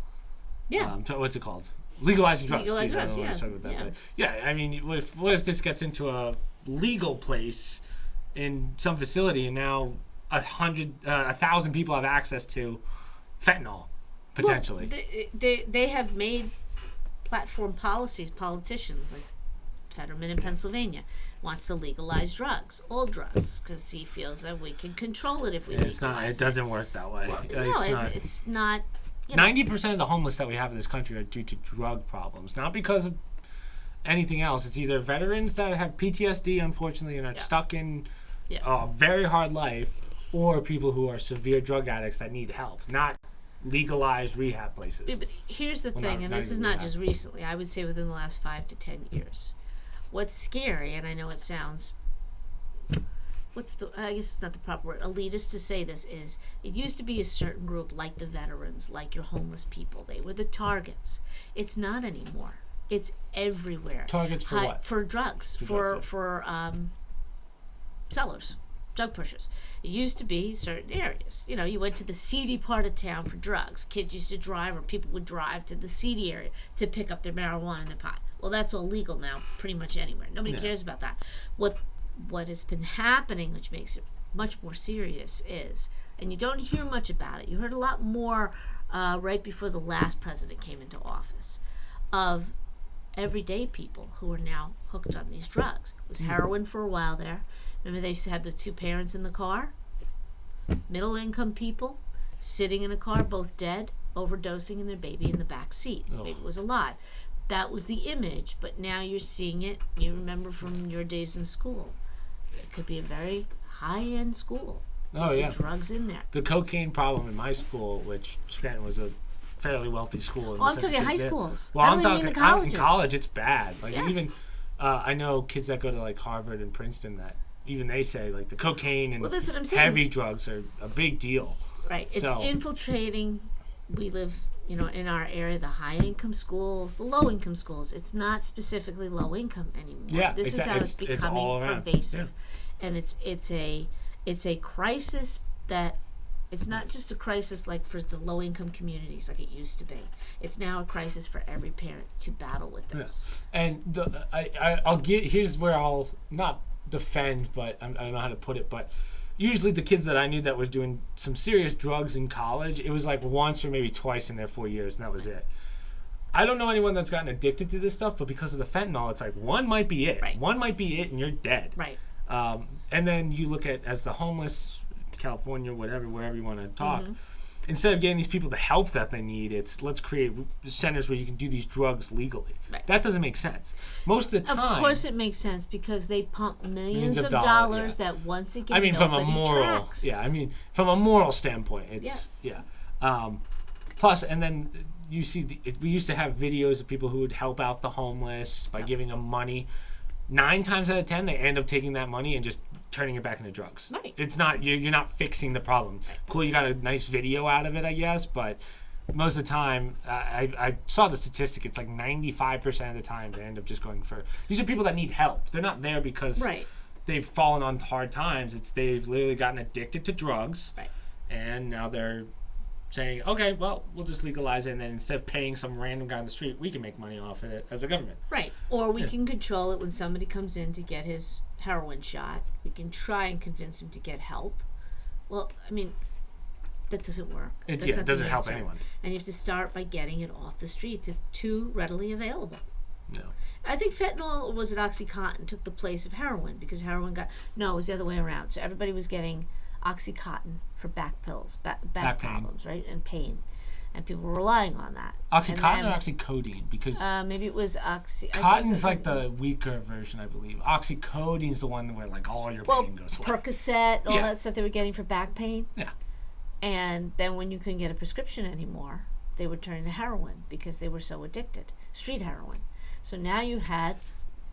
Speaker 2: Yeah.
Speaker 1: What's it called? Legalizing drugs.
Speaker 2: Yeah.
Speaker 1: I mean, what if this gets into a legal place in some facility, and now 1,000 people have access to fentanyl potentially?
Speaker 2: Well, they have made platform policies. Politicians like Fetterman in Pennsylvania wants to legalize drugs, all drugs, because he feels that we can control it if we legalize
Speaker 1: it. It doesn't work that way.
Speaker 2: Well, it's not.
Speaker 1: 90% of the homeless that we have in this country are due to drug problems, not because of anything else. It's either veterans that have PTSD, unfortunately, and are stuck in a very hard life, or people who are severe drug addicts that need help, not legalized rehab places.
Speaker 2: But here's the thing, and this is not just recently, I would say within the last 5 to 10 years. What's scary, and I know it sounds... I guess it's not the proper word, elitist to say this, is it used to be a certain group like the veterans, like your homeless people. They were the targets. It's not anymore. It's everywhere.
Speaker 1: Targets for what?
Speaker 2: For drugs. For sellers, drug pushers. It used to be certain areas. You went to the seedy part of town for drugs. Kids used to drive, or people would drive to the seedy area to pick up their marijuana and their pot. Well, that's all legal now, pretty much anywhere. Nobody cares about that. What has been happening, which makes it much more serious, is, and you don't hear much about it. You heard a lot more right before the last president came into office, of everyday people who are now hooked on these drugs. It was heroin for a while there. Remember they had the two parents in the car? Middle income people sitting in a car, both dead, overdosing, and their baby in the back seat. The baby was alive. That was the image, but now you're seeing it. You remember from your days in school. It could be a very high-end school with the drugs in there.
Speaker 1: The cocaine problem in my school, which Scranton was a fairly wealthy school.
Speaker 2: I'm talking high schools.
Speaker 1: Well,
Speaker 2: I don't even mean the colleges.
Speaker 1: In college, it's bad. Like even, I know kids that go to like Harvard and Princeton that even they say like the cocaine and
Speaker 2: that's what I'm saying.
Speaker 1: Heavy drugs are a big deal.
Speaker 2: Right. It's infiltrating. We live, in our area, the high-income schools, the low-income schools. It's not specifically low-income anymore.
Speaker 1: Yeah,
Speaker 2: this is how it's becoming pervasive, and it's a crisis that. It's not just a crisis like for the low-income communities like it used to be. It's now a crisis for every parent to battle with this.
Speaker 1: Yeah. And I'll get here's where I'll not defend, but I don't know how to put it. But usually the kids that I knew that was doing some serious drugs in college, it was like once or maybe twice in their 4 years, and that was it. I don't know anyone that's gotten addicted to this stuff, but because of the fentanyl, it's like one might be it.
Speaker 2: Right.
Speaker 1: One might be it, and you're dead.
Speaker 2: Right.
Speaker 1: And then you look at as the homeless. California, wherever you want to talk. Instead of getting these people the help that they need, it's let's create centers where you can do these drugs legally. Right. That doesn't make sense. Most of the time.
Speaker 2: Of course it makes sense because they pump millions of dollars that once again
Speaker 1: from a moral
Speaker 2: tracks.
Speaker 1: From a moral standpoint, it's plus, and then you see we used to have videos of people who would help out the homeless by giving them money. 9 times out of 10, they end up taking that money and just turning it back into drugs.
Speaker 2: Right.
Speaker 1: It's not you're not fixing the problem. Cool, you got a nice video out of it, I guess, but most of the time, I saw the statistic. It's like 95% of the time they end up just going for. These are people that need help. They're not there because they've fallen on hard times. It's they've literally gotten addicted to drugs, and now they're saying, okay, well, we'll just legalize it, and then instead of paying some random guy on the street, we can make money off of it as a government.
Speaker 2: Right. Or we can control it when somebody comes in to get his heroin shot. We can try and convince him to get help. Well, I mean, that doesn't work.
Speaker 1: It doesn't help anyone.
Speaker 2: And you have to start by getting it off the streets. It's too readily available.
Speaker 1: No.
Speaker 2: I think fentanyl, or was it OxyContin, took the place of heroin because heroin got... No, it was the other way around. So everybody was getting OxyContin for back pills, back problems, right? And pain. And people were relying on that.
Speaker 1: OxyContin or oxycodone? Because
Speaker 2: maybe it was
Speaker 1: Cotton's like the weaker version, I believe. Oxycodone's the one where like all your pain goes away.
Speaker 2: Percocet, all that stuff they were getting for back pain.
Speaker 1: Yeah.
Speaker 2: And then when you couldn't get a prescription anymore, they would turn to heroin because they were so addicted. Street heroin. So now you had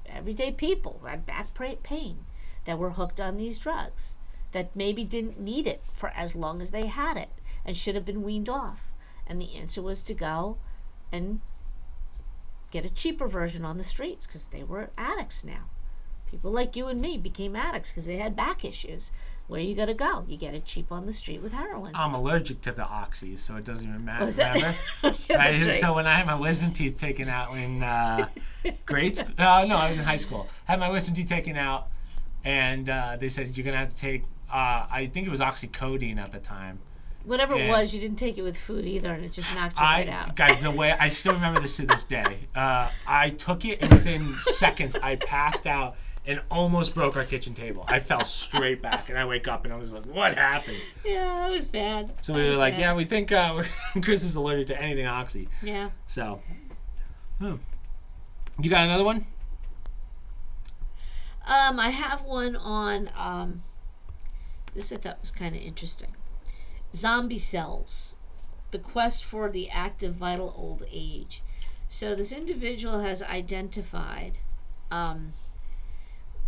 Speaker 2: everyday people who had back pain that were hooked on these drugs that maybe didn't need it for as long as they had it and should have been weaned off. And the answer was to go and get a cheaper version on the streets because they were addicts now. People like you and me became addicts because they had back issues. Where you got to go? You get it cheap on the street with heroin.
Speaker 1: I'm allergic to the oxy, so it doesn't even matter.
Speaker 2: Remember?
Speaker 1: Right? So when I had my wisdom teeth taken out in grade school, no, I was in high school. I had my wisdom teeth taken out, and they said you're gonna have to take. I think it was oxycodone at the time.
Speaker 2: Whatever it was, you didn't take it with food either, and it just knocked you right out.
Speaker 1: Guys, the way I still remember this to this day. I took it, and within seconds, I passed out and almost broke our kitchen table. I fell straight back, and I wake up, and I was like, "What happened?"
Speaker 2: Yeah, that was bad.
Speaker 1: So we were like, "Yeah, we think Chris is allergic to anything oxy."
Speaker 2: Yeah.
Speaker 1: So, you got another one?
Speaker 2: I have one on. This I thought was kind of interesting. Zombie cells, the quest for the active vital old age. So this individual has identified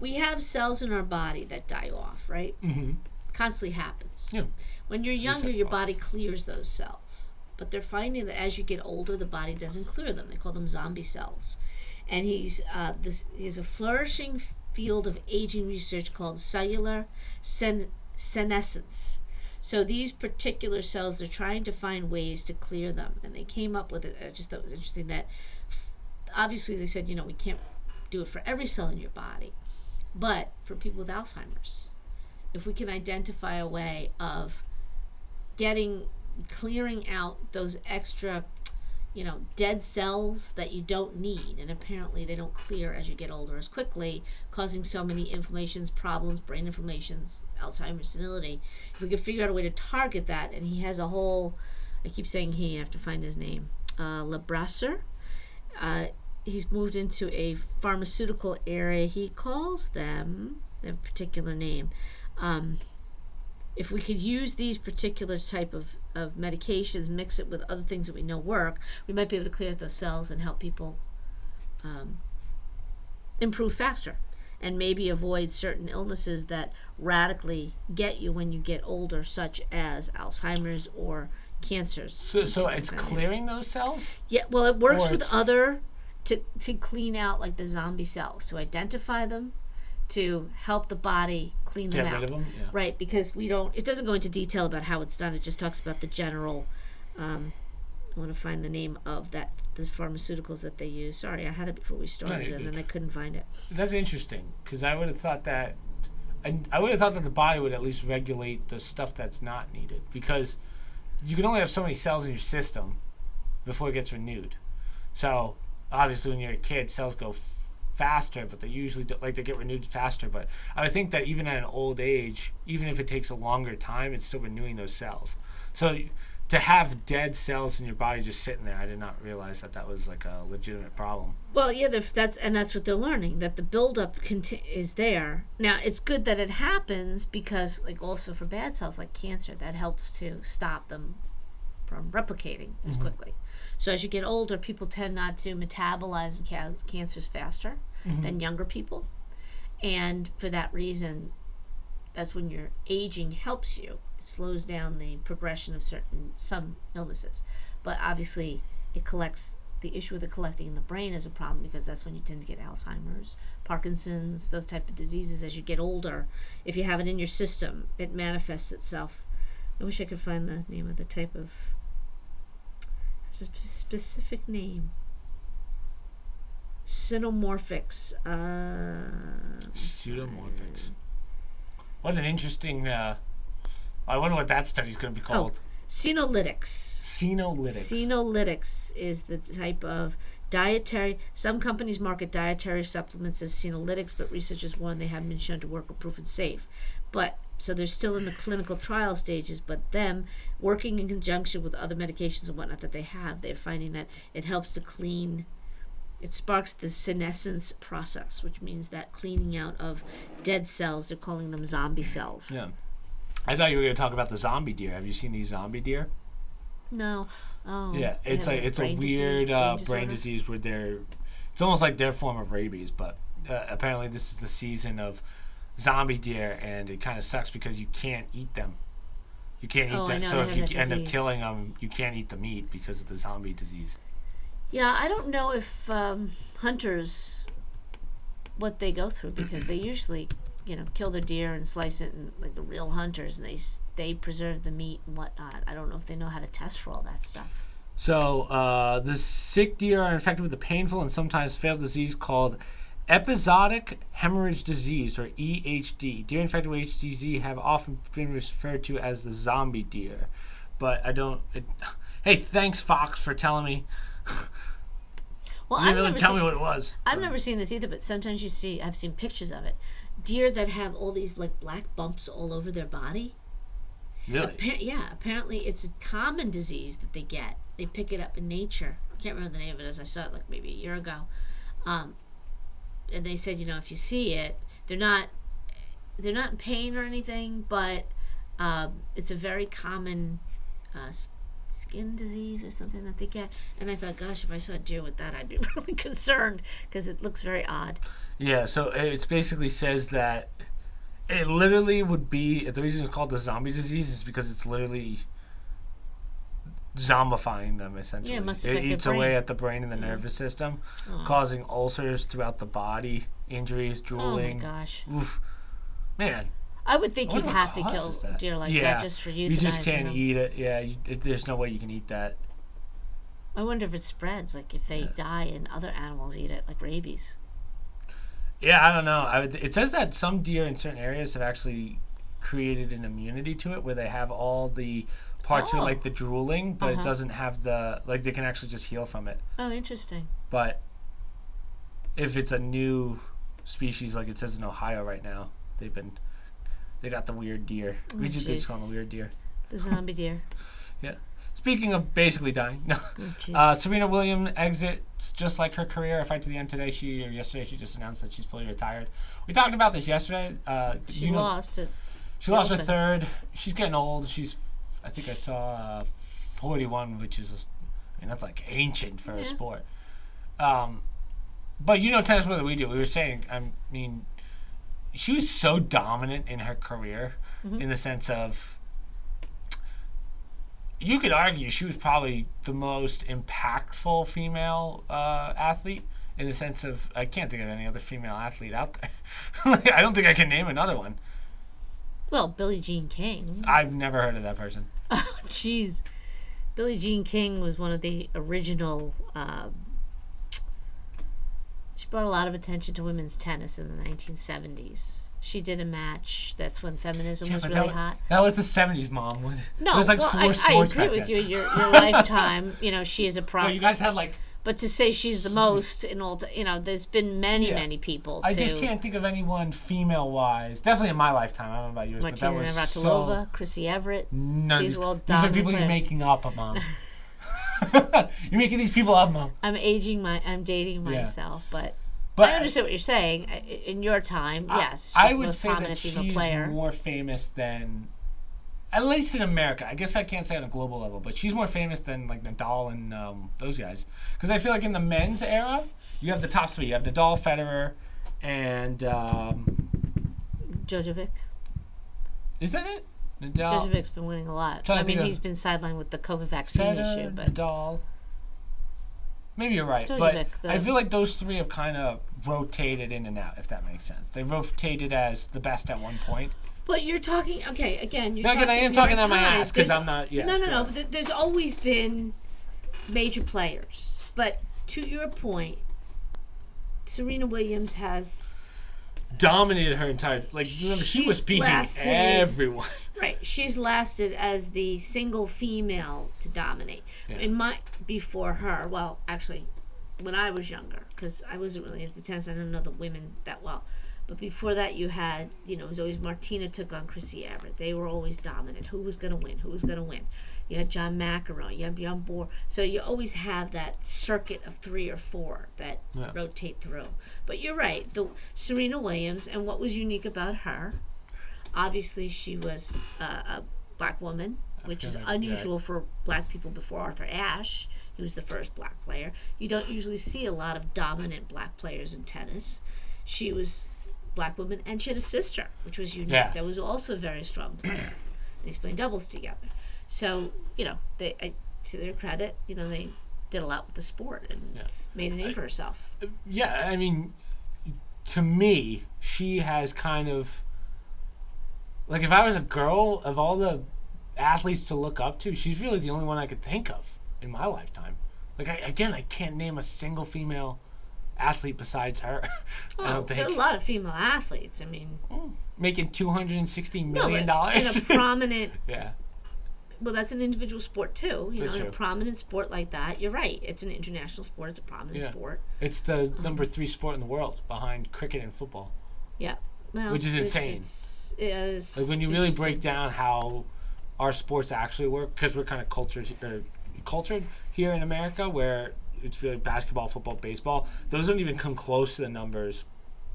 Speaker 2: we have cells in our body that die off, right?
Speaker 1: Mm-hmm.
Speaker 2: Constantly happens.
Speaker 1: Yeah.
Speaker 2: When you're younger, your body clears those cells. But they're finding that as you get older, the body doesn't clear them. They call them zombie cells. And he's a flourishing field of aging research called cellular senescence. So these particular cells are trying to find ways to clear them. And they came up with it. I just thought it was interesting that obviously they said, we can't do it for every cell in your body. But for people with Alzheimer's, if we can identify a way of getting clearing out those extra, dead cells that you don't need, and apparently they don't clear as you get older as quickly, causing so many inflammations, problems, brain inflammations, Alzheimer's, senility. If we could figure out a way to target that, and he has a whole, I keep saying he, I have to find his name, Lebrasser. He's moved into a pharmaceutical area. He calls them, they have a particular name. If we could use these particular type of medications, mix it with other things that we know work, we might be able to clear out those cells and help people improve faster, and maybe avoid certain illnesses that radically get you when you get older, such as Alzheimer's or cancers.
Speaker 1: So it's clearing those cells?
Speaker 2: Yeah, well, it works with other, to clean out like the zombie cells, to identify them, to help the body clean them out.
Speaker 1: Get rid of them? Yeah.
Speaker 2: Right, because it doesn't go into detail about how it's done. It just talks about the general, I want to find the name of the pharmaceuticals that they use. Sorry, I had it before we started, and then I couldn't find it.
Speaker 1: That's interesting, because I would have thought that, the body would at least regulate the stuff that's not needed, because you can only have so many cells in your system before it gets renewed. So, obviously, when you're a kid, cells go faster, but they usually they get renewed faster. But I would think that even at an old age, even if it takes a longer time, it's still renewing those cells. So to have dead cells in your body just sitting there, I did not realize that was like a legitimate problem.
Speaker 2: Well, yeah, that's what they're learning, that the buildup is there. Now, it's good that it happens, because also for bad cells like cancer, that helps to stop them from replicating as quickly. So as you get older, people tend not to metabolize cancers faster than younger people. And for that reason, that's when your aging helps you. It slows down the progression of some illnesses. But obviously, the issue with it collecting in the brain is a problem, because that's when you tend to get Alzheimer's, Parkinson's, those type of diseases as you get older. If you have it in your system, it manifests itself. I wish I could find the name of the type of... It's a specific name. Pseudomorphics.
Speaker 1: Pseudomorphics. What an interesting... I wonder what that study's going to be called.
Speaker 2: Senolytics. Senolytics is the type of dietary... Some companies market dietary supplements as senolytics, but researchers warn they haven't been shown to work or proven safe. So they're still in the clinical trial stages, but them working in conjunction with other medications and whatnot that they're finding that it helps to clean, it sparks the senescence process, which means that cleaning out of dead cells. They're calling them zombie cells.
Speaker 1: Yeah. I thought you were going to talk about the zombie deer. Have you seen these zombie deer?
Speaker 2: No. Oh.
Speaker 1: Yeah, it's a weird brain disease where it's almost like their form of rabies, but apparently this is the season of zombie deer, and it kind of sucks because you can't eat them. You can't eat them. So if you end up killing them, you can't eat the meat because of the zombie disease.
Speaker 2: Yeah, I don't know if hunters, what they go through, because they usually, kill their deer and slice it, and like the real hunters, and they preserve the meat and whatnot. I don't know if they know how to test for all that stuff. So the sick deer are infected with a painful and sometimes fatal disease called episodic hemorrhage disease, or EHD. Deer infected with HDZ have often been referred to as the zombie deer, but hey, thanks Fox for telling me. Well,
Speaker 1: you didn't really tell me what it was.
Speaker 2: I've never seen this either, but sometimes I've seen pictures of it. Deer that have all these like black bumps all over their body.
Speaker 1: Really?
Speaker 2: Apparently it's a common disease that they get. They pick it up in nature. I can't remember the name of it, as I saw it like maybe a year ago. And they said, if you see it, they're not in pain or anything, but it's a very common skin disease or something that they get. And I thought, gosh, if I saw a deer with that, I'd be really concerned, because it looks very odd.
Speaker 1: Yeah, so it basically says that it literally would be, the reason it's called the zombie disease is because it's literally zombifying them, essentially.
Speaker 2: Yeah, it must affect
Speaker 1: eats
Speaker 2: the brain.
Speaker 1: Away at the brain and the nervous system, causing ulcers throughout the body, injuries, drooling.
Speaker 2: Oh my gosh.
Speaker 1: Oof. Man.
Speaker 2: I would think you'd have to kill deer like that just for euthanizing them.
Speaker 1: You just can't eat it. Yeah, there's no way you can eat that.
Speaker 2: I wonder if it spreads, like if they die and other animals eat it, like rabies.
Speaker 1: Yeah, I don't know. It says that some deer in certain areas have actually created an immunity to it, where they have all the parts are like the drooling, but it
Speaker 2: Uh-huh.
Speaker 1: doesn't have the, like, they can actually just heal from it.
Speaker 2: Oh, interesting.
Speaker 1: But if it's a new species, like it says in Ohio right now, they got the weird deer. We just call them a weird deer.
Speaker 2: The zombie deer.
Speaker 1: Yeah. Speaking of basically dying, no. Serena Williams exits just like her career, effective the end today. Yesterday she just announced that she's fully retired. We talked about this yesterday.
Speaker 2: She lost it.
Speaker 1: She lost her third. She's getting old. I think I saw 41, which is, that's like ancient for a sport. But tennis more than we do. We were saying, she was so dominant in her career in the sense of, you could argue she was probably the most impactful female athlete in the sense of, I can't think of any other female athlete out there. I don't think I can name another one.
Speaker 2: Well, Billie Jean King.
Speaker 1: I've never heard of that person.
Speaker 2: Oh, jeez. Billie Jean King was one of the original. She brought a lot of attention to women's tennis in the 1970s. She did a match. That's when feminism was really hot.
Speaker 1: That was the 70s, Mom.
Speaker 2: No,
Speaker 1: it was like
Speaker 2: well,
Speaker 1: four
Speaker 2: I
Speaker 1: sports
Speaker 2: agree
Speaker 1: back
Speaker 2: with
Speaker 1: then.
Speaker 2: you. Your lifetime, she is a pro.
Speaker 1: Well, you guys had like.
Speaker 2: But to say she's the most in all, there's been many people.
Speaker 1: I just can't think of anyone female-wise. Definitely in my lifetime. I don't know about yours,
Speaker 2: Martina
Speaker 1: but that was
Speaker 2: Navratilova, Chrissy Everett.
Speaker 1: No,
Speaker 2: these are all
Speaker 1: these are people
Speaker 2: players.
Speaker 1: you're making up, Mom. You're making these people up, Mom.
Speaker 2: I'm dating myself, but
Speaker 1: But
Speaker 2: I understand what you're saying. In your time, yes, she's
Speaker 1: I
Speaker 2: the
Speaker 1: would
Speaker 2: most
Speaker 1: say
Speaker 2: prominent
Speaker 1: that
Speaker 2: female
Speaker 1: she's
Speaker 2: player.
Speaker 1: more famous than, at least in America. I guess I can't say on a global level, but she's more famous than like Nadal and those guys. Because I feel like in the men's era, you have the top three. You have Nadal, Federer, and
Speaker 2: Djokovic.
Speaker 1: Is that it? Nadal.
Speaker 2: Djokovic's been winning a lot. I mean, he's been sidelined with the COVID vaccine issue, but
Speaker 1: Nadal. Maybe you're right,
Speaker 2: Djokovic,
Speaker 1: but I feel like those three have kind of rotated in and out, if that makes sense. They rotated as the best at one point.
Speaker 2: But you're talking, okay, again, you're
Speaker 1: talking. I am talking on my ass because I'm not. Yeah.
Speaker 2: No. But there's always been major players. But to your point, Serena Williams has
Speaker 1: dominated her entire. Like, remember, she was beating everyone.
Speaker 2: Right, she's lasted as the single female to dominate. Yeah. Before her, well, actually, when I was younger, because I wasn't really into tennis, I didn't know the women that well. But before that, you had, it was always Martina took on Chrissy Everett. They were always dominant. Who was going to win? You had John McEnroe. You had Bjorn Borg. So you always have that circuit of 3 or 4 that rotate through. But you're right. Serena Williams, and what was unique about her, obviously she was a black woman, which is unusual for black people before Arthur Ashe. He was the first black player. You don't usually see a lot of dominant black players in tennis. She was black woman, and she had a sister, which was unique. Yeah. That was also a very strong player. They played doubles together. So, they, to their credit, they did a lot with the sport and made a name for herself.
Speaker 1: Yeah, I mean, to me, she has kind of, like, if I was a girl, of all the athletes to look up to, she's really the only one I could think of in my lifetime. Like, I can't name a single female athlete besides her.
Speaker 2: Oh,
Speaker 1: I don't think.
Speaker 2: There are a lot of female athletes. I mean,
Speaker 1: making $260 million.
Speaker 2: In a prominent.
Speaker 1: Yeah.
Speaker 2: Well, that's an individual sport too.
Speaker 1: That's
Speaker 2: in
Speaker 1: true.
Speaker 2: A prominent sport like that, you're right. It's an international sport. It's a prominent sport.
Speaker 1: It's the number 3 sport in the world behind cricket and football.
Speaker 2: Yeah. Well,
Speaker 1: which is insane.
Speaker 2: It is.
Speaker 1: Like when you really break down how our sports actually work, because we're kind of cultured here in America, where it's really basketball, football, baseball. Those don't even come close to the numbers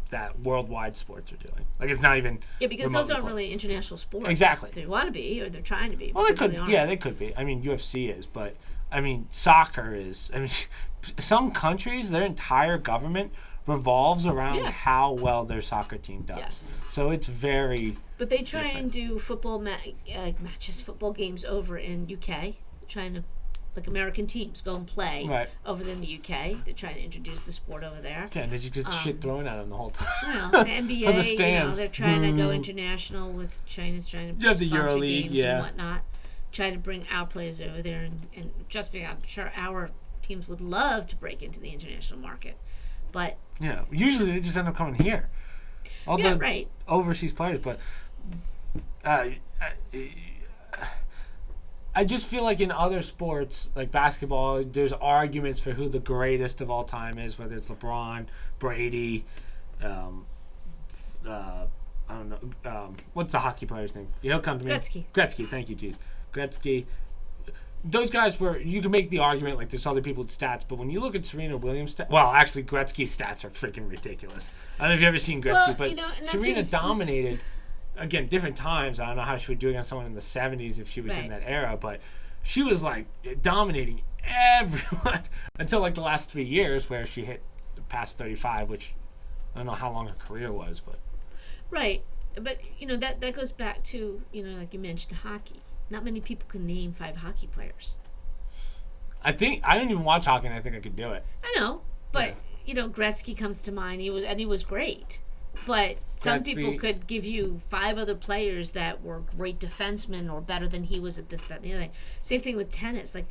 Speaker 1: that worldwide sports are doing. Like, it's not even.
Speaker 2: Yeah, because those aren't really international sports.
Speaker 1: Exactly.
Speaker 2: They want to be, or they're trying to be.
Speaker 1: Well, they could. Really yeah, they could be. I mean, UFC is, but I mean, soccer is. I mean, some countries, their entire government revolves around how well their soccer team does. Yes. So it's very.
Speaker 2: But they try and do football matches, football games over in UK. Trying to. Like American teams go and play over in the UK. They're trying to introduce the sport over there.
Speaker 1: Yeah, they just get shit thrown at them the whole time.
Speaker 2: Well, the NBA,
Speaker 1: from the stands.
Speaker 2: They're trying to go international with China's trying to
Speaker 1: sponsor the
Speaker 2: EuroLeague, games and whatnot. Trying to bring our players over there, and just because I'm sure our teams would love to break into the international market, but
Speaker 1: usually they just end up coming here. All the I just feel like in other sports, like basketball, there's arguments for who the greatest of all time is, whether it's LeBron, Brady, I don't know. What's the hockey player's name? He'll come to me. Gretzky. Thank you, jeez. Gretzky. Those guys you can make the argument like there's other people with stats, but when you look at Serena Williams' stats, well, actually Gretzky's stats are freaking ridiculous. I don't know if you've ever seen Gretzky, but Serena dominated. Again, different times. I don't know how she would do against someone in the 70s if she was in that era, but she was like dominating everyone until like the last 3 years where she hit past 35, which I don't know how long her career was, but.
Speaker 2: Right, but that goes back to like you mentioned hockey. Not many people can name 5 hockey players.
Speaker 1: I think I didn't even watch hockey, and I think I could do it.
Speaker 2: I know, but Gretzky comes to mind. He was great, but some people could give you 5 other players that were great defensemen or better than he was at this, that, and the other thing. Same thing with tennis. Like,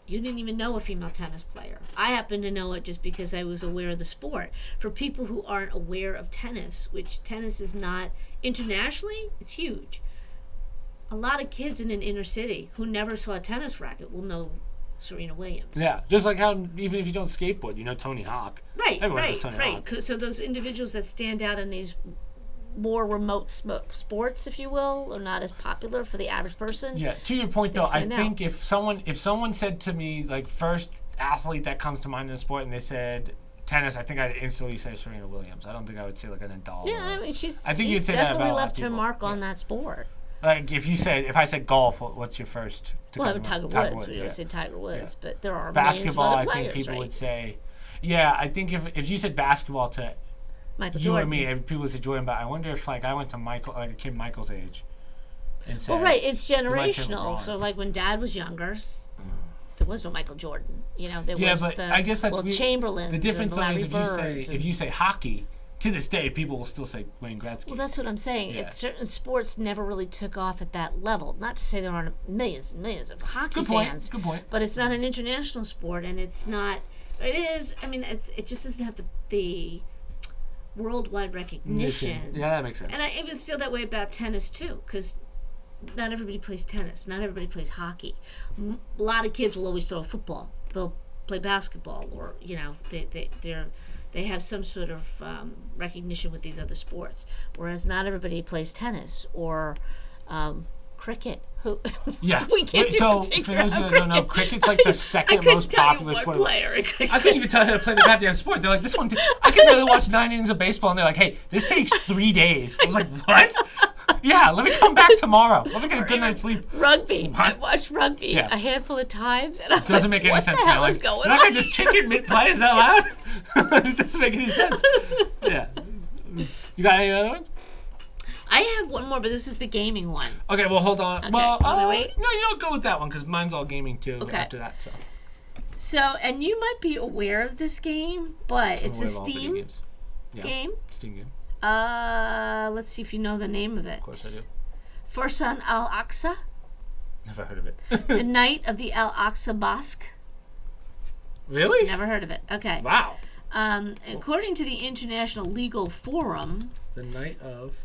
Speaker 2: you didn't even know a female tennis player. I happen to know it just because I was aware of the sport. For people who aren't aware of tennis, which tennis is not internationally, it's huge. A lot of kids in an inner city who never saw a tennis racket will know Serena Williams.
Speaker 1: Yeah, just like how even if you don't skateboard, you know Tony Hawk.
Speaker 2: Right,
Speaker 1: Everyone knows Tony Hawk.
Speaker 2: So those individuals that stand out in these more remote sports, if you will, are not as popular for the average person.
Speaker 1: Yeah, to your point though, I think if someone said to me, like, first athlete that comes to mind in the sport, and they said tennis, I think I'd instantly say Serena Williams. I don't think I would say like an Nadal.
Speaker 2: Yeah, I mean she's
Speaker 1: that
Speaker 2: definitely left her mark on that sport.
Speaker 1: Like if I said golf, what's your first?
Speaker 2: Well, Tiger Woods. We would say Tiger Woods, but there are
Speaker 1: basketball.
Speaker 2: Millions of other players,
Speaker 1: I think people would say, yeah. I think if you said basketball to
Speaker 2: Michael
Speaker 1: you
Speaker 2: Jordan.
Speaker 1: or me, people would say Jordan, but I wonder if like I went to a kid Michael's age, and said,
Speaker 2: well, right, it's generational. So like when Dad was younger, there was no Michael Jordan. There was
Speaker 1: but I guess that's
Speaker 2: Chamberlain.
Speaker 1: The difference
Speaker 2: is
Speaker 1: if you say hockey. To this day, people will still say Wayne Gretzky.
Speaker 2: Well, that's what I'm saying.
Speaker 1: Yeah.
Speaker 2: Certain sports never really took off at that level. Not to say there aren't millions and millions of hockey fans.
Speaker 1: Good point.
Speaker 2: But it's not an international sport, and it's not. It is. I mean, it just doesn't have the worldwide recognition.
Speaker 1: Yeah, that makes sense.
Speaker 2: And I even feel that way about tennis too, because not everybody plays tennis. Not everybody plays hockey. A lot of kids will always throw a football. They'll play basketball, or they have some sort of recognition with these other sports, whereas not everybody plays tennis or cricket.
Speaker 1: Yeah.
Speaker 2: We can't
Speaker 1: so for those that don't know, cricket's like the second most popular sport.
Speaker 2: Player in cricket.
Speaker 1: I couldn't even tell you how to play the goddamn sport. They're like, this one. I can barely watch 9 innings of baseball, and they're like, hey, this takes 3 days. I was like, what? Yeah, let me come back tomorrow. Let me get a good night's sleep.
Speaker 2: Rugby. I watched rugby a handful of times, and I'm
Speaker 1: doesn't make any sense.
Speaker 2: What the hell is going
Speaker 1: on?
Speaker 2: You're
Speaker 1: not gonna just kick it mid-play? Is that loud? It doesn't make any sense. Yeah. You got any other ones?
Speaker 2: I have one more, but this is the gaming one.
Speaker 1: Okay, well, hold on.
Speaker 2: Okay.
Speaker 1: Well,
Speaker 2: wait.
Speaker 1: No, you don't go with that one because mine's all gaming too. Okay. After that,
Speaker 2: So, and you might be aware of this game, but it's a Steam game.
Speaker 1: Steam game.
Speaker 2: Let's see if you know the name of it.
Speaker 1: Of course I do.
Speaker 2: Fursan al-Aqsa.
Speaker 1: Never heard of it.
Speaker 2: The Night of the Al-Aqsa Mosque.
Speaker 1: Really?
Speaker 2: Never heard of it. Okay.
Speaker 1: Wow.
Speaker 2: According to the International Legal Forum.
Speaker 1: The Night of.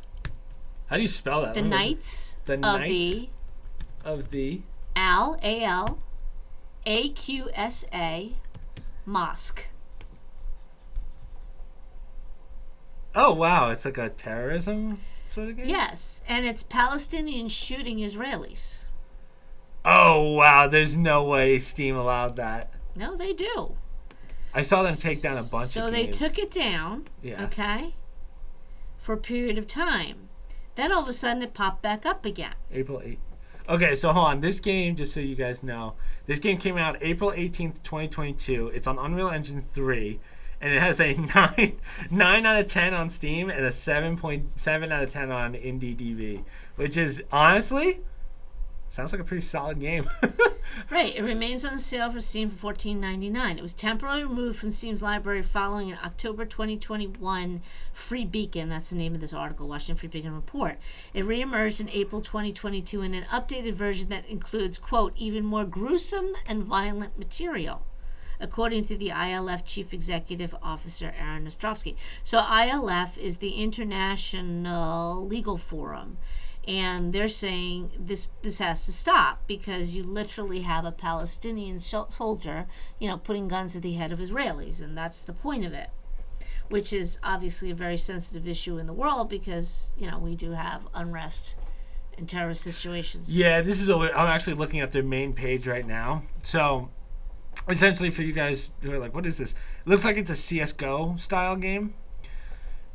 Speaker 1: How do you spell that?
Speaker 2: The Knights of the Al-Aqsa Mosque.
Speaker 1: Oh, wow. It's like a terrorism sort of game?
Speaker 2: Yes, and it's Palestinians shooting Israelis.
Speaker 1: Oh, wow. There's no way Steam allowed that.
Speaker 2: No, they do.
Speaker 1: I saw them take down a bunch of games.
Speaker 2: So they took it down, okay, for a period of time. Then all of a sudden it popped back up again.
Speaker 1: April 8th. Okay, so hold on. This game, just so you guys know, this game came out April 18th, 2022. It's on Unreal Engine 3. And it has a 9 out of 10 on Steam and a 7.7 out of 10 on IndieDB, which is honestly sounds like a pretty solid game.
Speaker 2: Right. It remains on sale for Steam for $14.99. It was temporarily removed from Steam's library following an October 2021 Free Beacon, that's the name of this article, Washington Free Beacon report. It reemerged in April 2022 in an updated version that includes, quote, even more gruesome and violent material, according to the ILF Chief Executive Officer Aaron Ostrovsky. So ILF is the International Legal Forum. And they're saying this has to stop because you literally have a Palestinian soldier, putting guns at the head of Israelis, and that's the point of it. Which is obviously a very sensitive issue in the world because, we do have unrest and terrorist situations.
Speaker 1: Yeah, I'm actually looking at their main page right now. So, essentially for you guys who are like, what is this? It looks like it's a CSGO style game.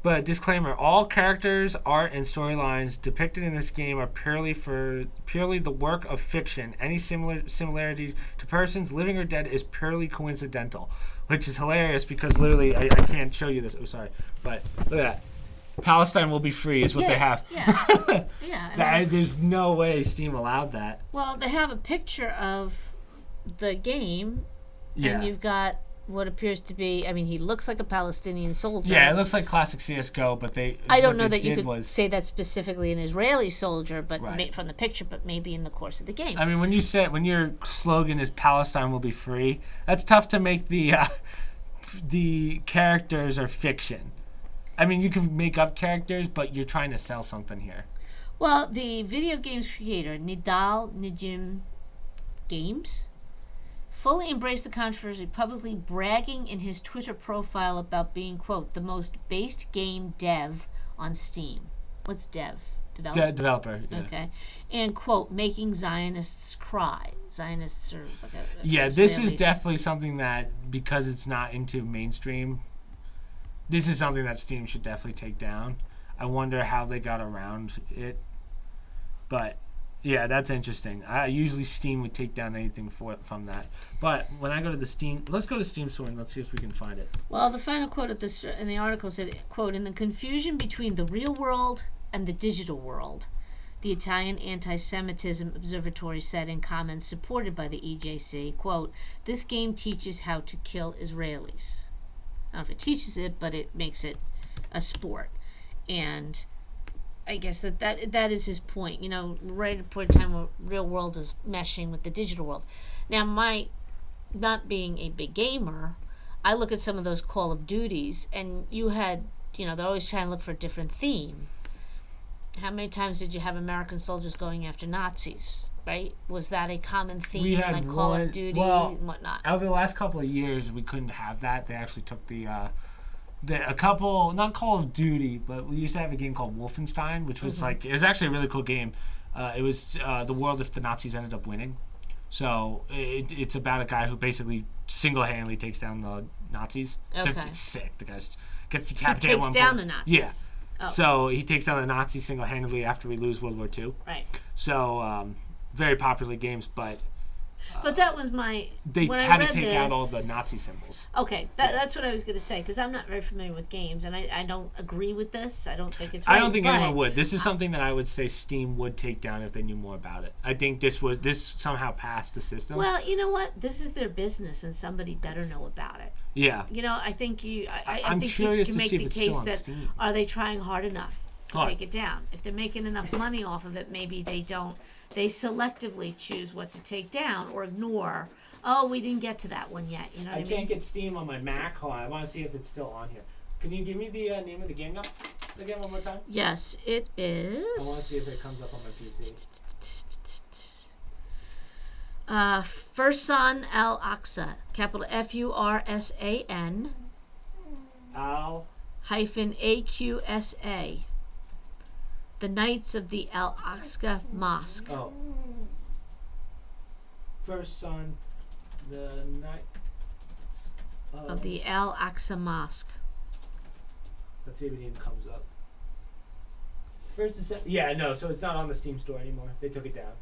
Speaker 1: But disclaimer, all characters, art, and storylines depicted in this game are purely the work of fiction. Any similarity to persons, living or dead, is purely coincidental. Which is hilarious because literally, I can't show you this. Oh, sorry. But look at that. Palestine will be free is what they have.
Speaker 2: Yeah. Yeah.
Speaker 1: There's no way Steam allowed that.
Speaker 2: Well, they have a picture of the game, and you've got what appears to be, he looks like a Palestinian soldier.
Speaker 1: Yeah, it looks like classic CSGO, but
Speaker 2: I don't know that you could say that specifically an Israeli soldier, but
Speaker 1: right.
Speaker 2: From the picture, but maybe in the course of the game.
Speaker 1: When your slogan is Palestine will be free, that's tough to make the characters are fiction. You can make up characters, but you're trying to sell something here.
Speaker 2: Well, the video games creator, Nidal Nijim Games, fully embraced the controversy, publicly bragging in his Twitter profile about being, quote, the most based game dev on Steam. What's dev? Developer?
Speaker 1: Developer, yeah.
Speaker 2: Okay. And, quote, making Zionists cry. Zionists are like a
Speaker 1: yeah, this is definitely something that, because it's not into mainstream, this is something that Steam should definitely take down. I wonder how they got around it. But, yeah, that's interesting. Usually Steam would take down anything from that. But when I go to the Steam... Let's go to Steam Store and let's see if we can find it.
Speaker 2: Well, the final quote in the article said, quote, in the confusion between the real world and the digital world, the Italian Anti-Semitism Observatory said in comments supported by the EJC, quote, this game teaches how to kill Israelis. I don't know if it teaches it, but it makes it a sport. And I guess that is his point. Right at the point in time where real world is meshing with the digital world. Now, not being a big gamer, I look at some of those Call of Duties, and you had, they're always trying to look for a different theme. How many times did you have American soldiers going after Nazis? Right? Was that a common theme, like Call of Duty and whatnot?
Speaker 1: Over the last couple of years, we couldn't have that. They actually took a couple, not Call of Duty, but we used to have a game called Wolfenstein, which was it was actually a really cool game. It was the world if the Nazis ended up winning. So it's about a guy who basically single-handedly takes down the Nazis.
Speaker 2: Okay.
Speaker 1: It's sick. The guy gets decapitated.
Speaker 2: He takes down the Nazis.
Speaker 1: Yes. Yeah. Oh. So he takes down the Nazis single-handedly after we lose World War II.
Speaker 2: Right.
Speaker 1: So very popular games, but
Speaker 2: that was my...
Speaker 1: They had to take out all the Nazi symbols.
Speaker 2: Okay, that's what I was going to say, because I'm not very familiar with games, and I don't agree with this. I don't think it's right.
Speaker 1: I don't think anyone would. This is something that I would say Steam would take down if they knew more about it. I think this somehow passed the system.
Speaker 2: Well, you know what? This is their business, and somebody better know about it.
Speaker 1: Yeah.
Speaker 2: I think
Speaker 1: I'm
Speaker 2: think
Speaker 1: curious
Speaker 2: you
Speaker 1: to
Speaker 2: make
Speaker 1: see
Speaker 2: the
Speaker 1: if it's
Speaker 2: case
Speaker 1: still on
Speaker 2: that
Speaker 1: Steam.
Speaker 2: Are they trying hard enough to take it down? If they're making enough money off of it, maybe they don't. They selectively choose what to take down or ignore. Oh, we didn't get to that one yet. You know what I mean?
Speaker 1: I can't get Steam on my Mac. Hold on, I want to see if it's still on here. Can you give me the name of the game again one more time?
Speaker 2: Yes, it is.
Speaker 1: I want to see if it comes up on my PC.
Speaker 2: Fursan Al Aqsa, capital Fursan.
Speaker 1: Al
Speaker 2: hyphen AQSA. The Knights of the Al Aqsa Mosque.
Speaker 1: Oh. First son, the Knights
Speaker 2: of the Al Aqsa Mosque.
Speaker 1: Let's see if it even comes up. Yeah, no, so it's not on the Steam store anymore. They took it down.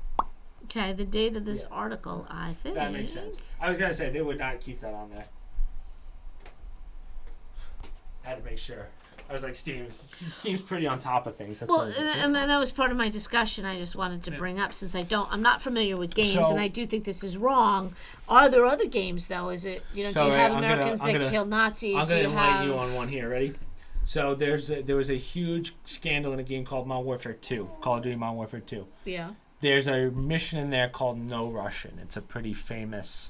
Speaker 2: Okay, the date of this article, I think.
Speaker 1: That makes sense. I was going to say, they would not keep that on there. I had to make sure. I was like, Steam's pretty on top of things. That's
Speaker 2: and that was part of my discussion I just wanted to bring up since I'm not familiar with games, and I do think this is wrong. Are there other games, though? Is it, do you have Americans that kill Nazis?
Speaker 1: I'm going to enlighten you on one here. Ready? So there was a huge scandal in a game called Modern Warfare 2, Call of Duty Modern Warfare 2.
Speaker 2: Yeah.
Speaker 1: There's a mission in there called No Russian. It's a pretty famous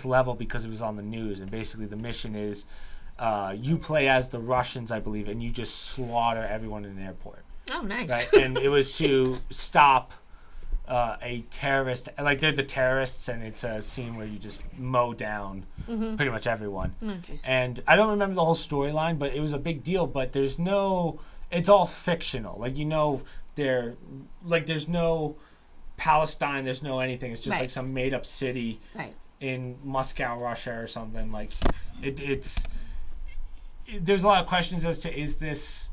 Speaker 1: level because it was on the news, and basically the mission is you play as the Russians, I believe, and you just slaughter everyone in an airport.
Speaker 2: Oh, nice.
Speaker 1: Right, and it was to stop a terrorist. Like they're the terrorists, and it's a scene where you just mow down pretty much everyone.
Speaker 2: Oh,
Speaker 1: and I don't remember the whole storyline, but it was a big deal. But there's no. It's all fictional. Like there's no Palestine. There's no anything. It's just like some made up city in Moscow, Russia, or something. Like there's a lot of questions as to is this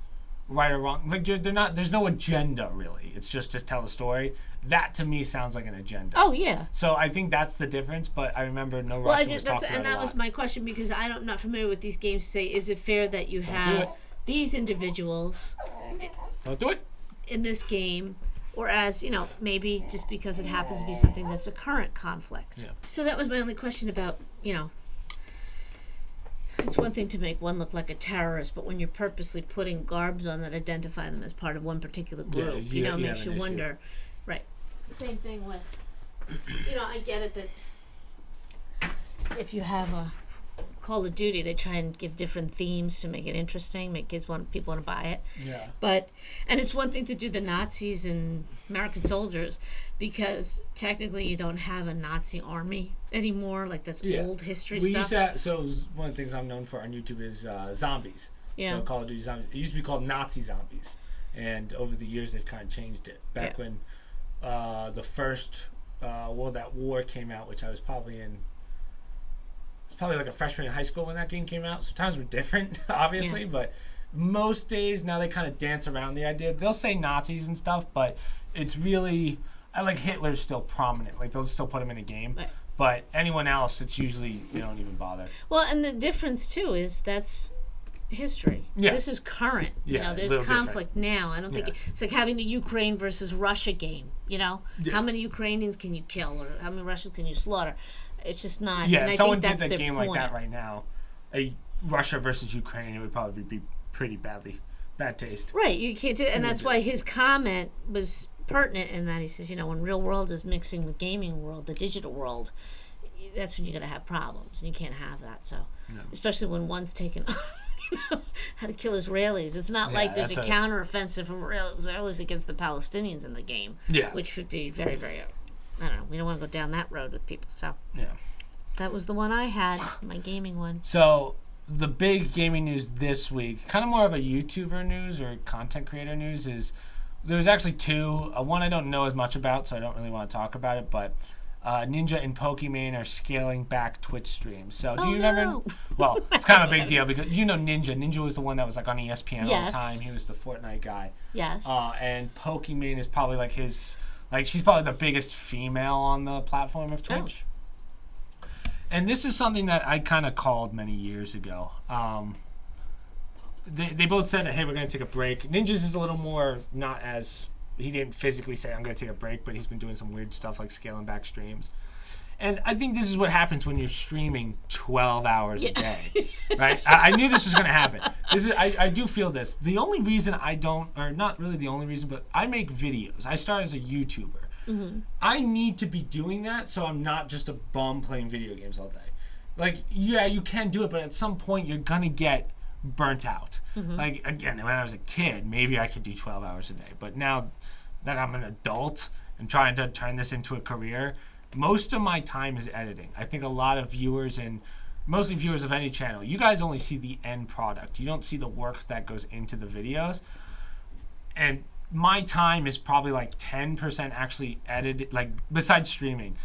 Speaker 1: right or wrong. Like there's no agenda really. It's just to tell a story. That to me sounds like an agenda.
Speaker 2: Oh yeah.
Speaker 1: So I think that's the difference. But I remember no Russian was talking about
Speaker 2: and that was my question, because I'm not familiar with these games. Say, is it fair that you have these individuals?
Speaker 1: Don't do it.
Speaker 2: In this game, or as maybe just because it happens to be something that's a current conflict.
Speaker 1: Yeah.
Speaker 2: So that was my only question about it's one thing to make one look like a terrorist, but when you're purposely putting garbs on that identify them as part of one particular group, makes you wonder. Right. Same thing with, I get it that if you have a Call of Duty, they try and give different themes to make it interesting, make people want to buy it.
Speaker 1: Yeah.
Speaker 2: And it's one thing to do the Nazis and American soldiers, because technically you don't have a Nazi army anymore. Like that's old history stuff.
Speaker 1: So one of the things I'm known for on YouTube is zombies.
Speaker 2: Yeah.
Speaker 1: So Call of Duty zombies. It used to be called Nazi zombies, and over the years they've kind of changed it. Back when the first World at War came out, which I was probably in. It's probably like a freshman in high school when that game came out. So times were different, obviously, but most days now they kind of dance around the idea. They'll say Nazis and stuff, but it's really, I like Hitler's still prominent. Like they'll still put him in a game, but anyone else, it's usually they don't even bother.
Speaker 2: Well, and the difference too is that's history.
Speaker 1: Yeah.
Speaker 2: This is current.
Speaker 1: Yeah,
Speaker 2: there's conflict now. I don't think it's like having the Ukraine versus Russia game. How many Ukrainians can you kill, or how many Russians can you slaughter? It's just not.
Speaker 1: Yeah,
Speaker 2: and
Speaker 1: if
Speaker 2: I
Speaker 1: someone
Speaker 2: think
Speaker 1: did that game
Speaker 2: point.
Speaker 1: like that right now, a Russia versus Ukraine, it would probably be pretty bad taste.
Speaker 2: Right, you can't do it, and that's why his comment was pertinent in that he says, when real world is mixing with gaming world, the digital world, that's when you're going to have problems, and you can't have that. So, especially when one's taken how to kill Israelis. It's not like there's a counteroffensive from Israelis against the Palestinians in the game, which would be very, very. I don't know. We don't want to go down that road with people. So that was the one I had, my gaming one.
Speaker 1: So the big gaming news this week, kind of more of a YouTuber news or content creator news, is there's actually two. One I don't know as much about, so I don't really want to talk about it. But Ninja and Pokimane are scaling back Twitch streams. So do you remember? Well, it's kind of a big deal because Ninja. Ninja was the one that was like on ESPN all the time. He was the Fortnite guy.
Speaker 2: Yes.
Speaker 1: And Pokimane is probably like his. Like, she's probably the biggest female on the platform of Twitch. Oh. And this is something that I kind of called many years ago. They both said, hey, we're going to take a break. Ninja's is a little more not as... He didn't physically say, I'm going to take a break, but he's been doing some weird stuff like scaling back streams. And I think this is what happens when you're streaming 12 hours a day, right? I knew this was going to happen. I do feel this. The only reason I don't, or not really the only reason, but I make videos. I started as a YouTuber. Mm-hmm. I need to be doing that so I'm not just a bum playing video games all day. Like, yeah, you can do it, but at some point you're going to get burnt out. Mm-hmm. Like, again, when I was a kid, maybe I could do 12 hours a day. But now that I'm an adult and trying to turn this into a career, most of my time is editing. I think a lot of viewers, and mostly viewers of any channel, you guys only see the end product. You don't see the work that goes into the videos. And my time is probably like 10% actually edited, like besides streaming.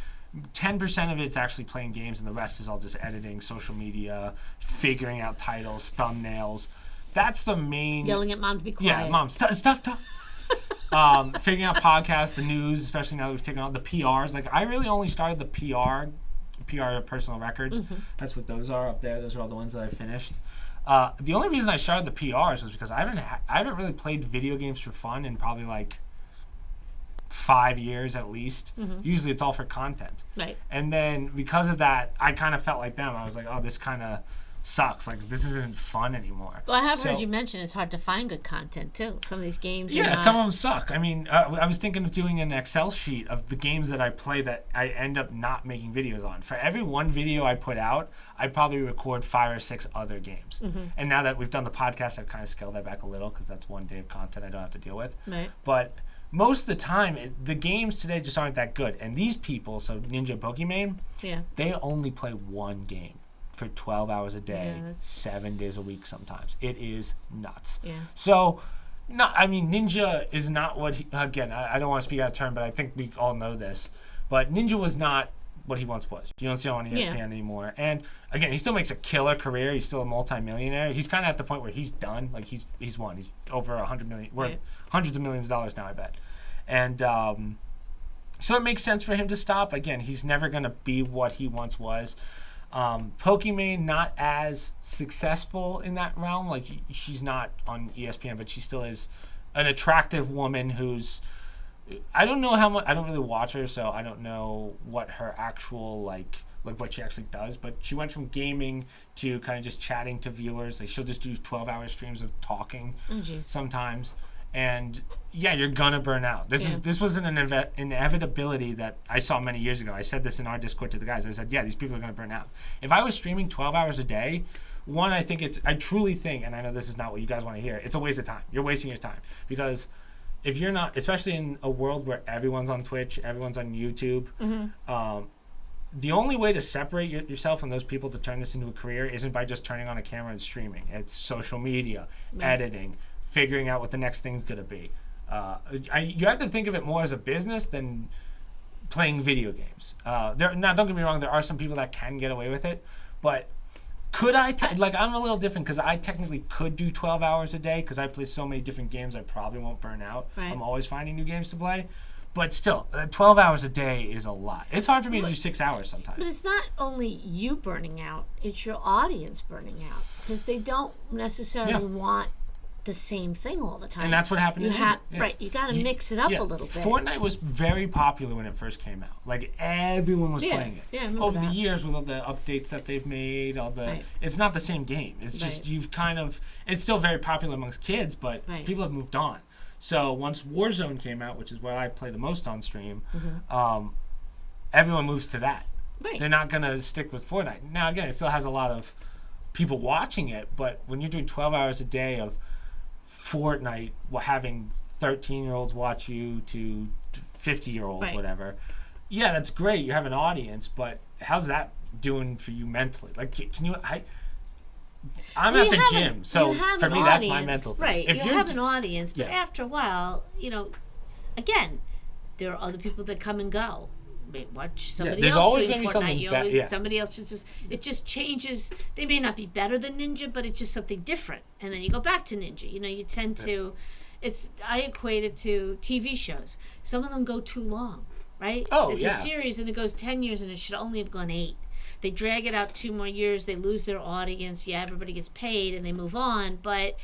Speaker 1: 10% of it's actually playing games, and the rest is all just editing, social media, figuring out titles, thumbnails. That's the main...
Speaker 2: Yelling at mom to be quiet.
Speaker 1: Yeah, mom, stop. Figuring out podcasts, the news, especially now that we've taken on the PRs. Like, I really only started the PR personal records. Mm-hmm. That's what those are up there. Those are all the ones that I finished. The only reason I started the PRs was because I haven't really played video games for fun in probably like 5 years at least. Mm-hmm. Usually it's all for content.
Speaker 2: Right.
Speaker 1: And then because of that, I kind of felt like them. I was like, oh, this kind of sucks. Like, this isn't fun anymore.
Speaker 2: Well, I have heard you mention it's hard to find good content too. Some of these games.
Speaker 1: Yeah, some of them suck. I mean, I was thinking of doing an Excel sheet of the games that I play that I end up not making videos on. For every one video I put out, I probably record 5 or 6 other games. Mm-hmm. And now that we've done the podcast, I've kind of scaled that back a little because that's one day of content I don't have to deal with.
Speaker 2: Right.
Speaker 1: But most of the time, the games today just aren't that good. And these people, so Ninja Pokimane, they only play one game for 12 hours a day, 7 days a week sometimes. It is nuts. Yeah. So, Ninja is not what he, again, I don't want to speak out of turn, but I think we all know this. But Ninja was not what he once was. You don't see him on ESPN anymore. And again, he still makes a killer career. He's still a multi-millionaire. He's kind of at the point where he's done. Like, he's won. He's over $100 million, worth hundreds of millions of dollars now, I bet. And so it makes sense for him to stop. Again, he's never going to be what he once was. Pokimane, not as successful in that realm. Like, she's not on ESPN, but she still is an attractive woman who's, I don't know how much, I don't really watch her, so I don't know what her actual, like what she actually does, but she went from gaming to kind of just chatting to viewers. Like, she'll just do 12-hour streams of talking sometimes. And yeah, you're gonna burn out. This was an inevitability that I saw many years ago. I said this in our Discord to the guys. I said, yeah, these people are gonna burn out. If I was streaming 12 hours a day, I truly think, and I know this is not what you guys want to hear, it's a waste of time. You're wasting your time. Because if you're not, especially in a world where everyone's on Twitch, everyone's on YouTube, the only way to separate yourself from those people to turn this into a career isn't by just turning on a camera and streaming. It's social media, editing, figuring out what the next thing's going to be. You have to think of it more as a business than playing video games. Now, don't get me wrong, there are some people that can get away with it, but could I, I'm a little different because I technically could do 12 hours a day because I play so many different games I probably won't burn out. Right. I'm always finding new games to play. But still, 12 hours a day is a lot. It's hard for me to do 6 hours sometimes. But
Speaker 2: it's not only you burning out, it's your audience burning out because they don't necessarily want the same thing all the time.
Speaker 1: And that's what happened in Ninja.
Speaker 2: Right, you got to mix it up a little bit.
Speaker 1: Fortnite was very popular when it first came out. Like, everyone was playing it.
Speaker 2: Yeah,
Speaker 1: over the years with all the updates that they've made, it's not the same game. It's just it's still very popular amongst kids, but people have moved on. So once Warzone came out, which is what I play the most on stream, everyone moves to that. Right. They're not going to stick with Fortnite. Now, again, it still has a lot of people watching it, but when you're doing 12 hours a day of Fortnite, having 13-year-olds watch you to 50-year-olds, whatever, yeah, that's great. You have an audience, but how's that doing for you mentally? Like, can you... I'm at the gym, so for me, that's my mental thing.
Speaker 2: Right, you have an audience, but after a while, again, there are other people that come and go. Watch somebody else doing Fortnite. Somebody else it just changes. They may not be better than Ninja, but it's just something different. And then you go back to Ninja. You tend to. I equate it to TV shows. Some of them go too long, right? It's a series and it goes 10 years and it should only have gone 8. They drag it out 2 more years. They lose their audience. Yeah, everybody gets paid and they move on, but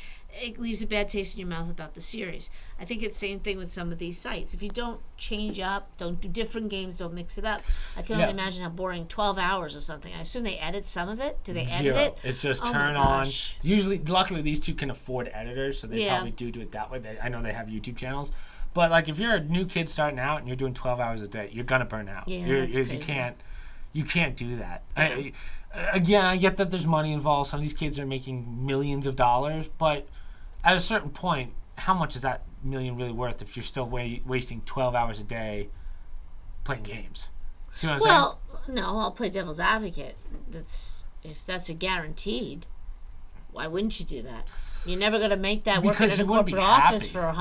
Speaker 2: it leaves a bad taste in your mouth about the series. I think it's the same thing with some of these sites. If you don't change up, don't do different games, don't mix it up, I can only imagine how boring 12 hours of something. I assume they edit some of it. Do they edit it?
Speaker 1: It's just turn on. Usually, luckily, these two can afford editors, so they probably do it that way. I know they have YouTube channels. But like, if you're a new kid starting out and you're doing 12 hours a day, you're going to burn out.
Speaker 2: Yeah,
Speaker 1: You can't do that. Yeah. I get that there's money involved. Some of these kids are making millions of dollars, but at a certain point, how much is that million really worth if you're still wasting 12 hours a day playing games? See what I'm saying?
Speaker 2: Well, no, I'll play devil's advocate. If that's a guaranteed, why wouldn't you do that? You're never going to make that work in a corporate office for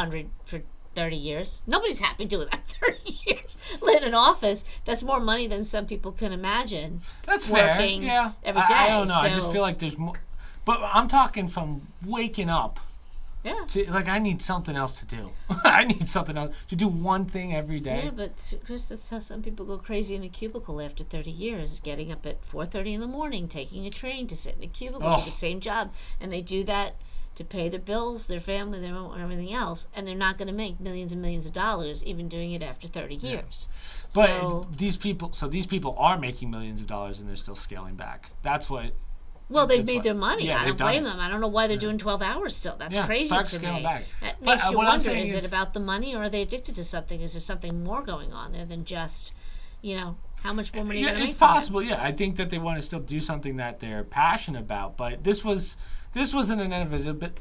Speaker 2: 30 years. Nobody's happy doing that 30 years. In an office, that's more money than some people can imagine.
Speaker 1: That's
Speaker 2: working
Speaker 1: fair.
Speaker 2: Every day.
Speaker 1: I don't know. I just feel like there's more. But I'm talking from waking up.
Speaker 2: Yeah.
Speaker 1: I need something else to do. I need something else to do, one thing every day.
Speaker 2: Yeah, but Chris, that's how some people go crazy in a cubicle after 30 years, getting up at 4:30 in the morning, taking a train to sit in a cubicle, do the same job, and they do that to pay their bills, their family, their own, everything else, and they're not going to make millions and millions of dollars even doing it after 30 years.
Speaker 1: But these people are making millions of dollars and they're still scaling back. That's what
Speaker 2: Well, they've made their money.
Speaker 1: Yeah,
Speaker 2: I don't blame them. I don't know why they're doing 12 hours still. That's crazy to me.
Speaker 1: Back.
Speaker 2: That makes you wonder, is it about the money or are they addicted to something? Is there something more going on there than just, how much more money are you going to make?
Speaker 1: It's possible, yeah. I think that they want to still do something that they're passionate about, but this was an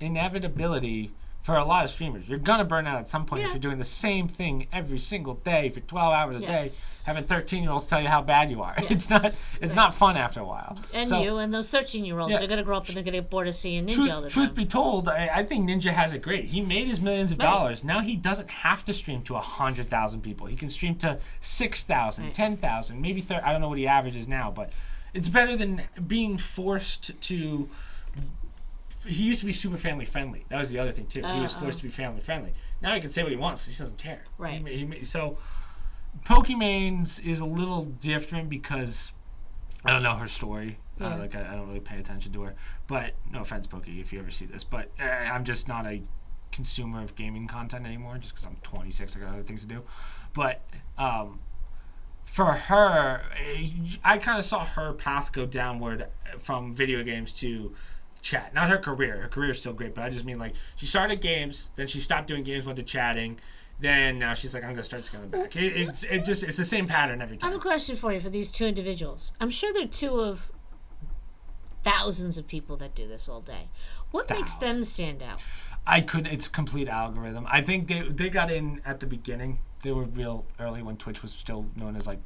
Speaker 1: inevitability for a lot of streamers. You're going to burn out at some point if you're doing the same thing every single day for 12 hours a day, having 13-year-olds tell you how bad you are.
Speaker 2: Yes.
Speaker 1: It's not fun after a while.
Speaker 2: And those 13-year-olds, they're going to grow up and they're going to get bored of seeing Ninja all the time.
Speaker 1: Truth be told, I think Ninja has it great. He made his millions of dollars. Now he doesn't have to stream to 100,000 people. He can stream to 6,000, 10,000, maybe 30. I don't know what he averages now, but it's better than being forced to... He used to be super family friendly. That was the other thing too. He was forced to be family friendly. Now he can say what he wants. He doesn't care.
Speaker 2: Right.
Speaker 1: So Pokimane's is a little different because I don't know her story. I don't really pay attention to her. But no offense, Poki, if you ever see this. But I'm just not a consumer of gaming content anymore. Just because I'm 26, I got other things to do. But for her, I kind of saw her path go downward from video games to chat. Not her career. Her career is still great, but I just mean like she started games, then she stopped doing games, went to chatting, then now she's like, I'm gonna start scaling back. It's the same pattern every time.
Speaker 2: I have a question for you for these two individuals. I'm sure they're two of thousands of people that do this all day. What makes them stand out?
Speaker 1: It's complete algorithm. I think they got in at the beginning. They were real early when Twitch was still known as like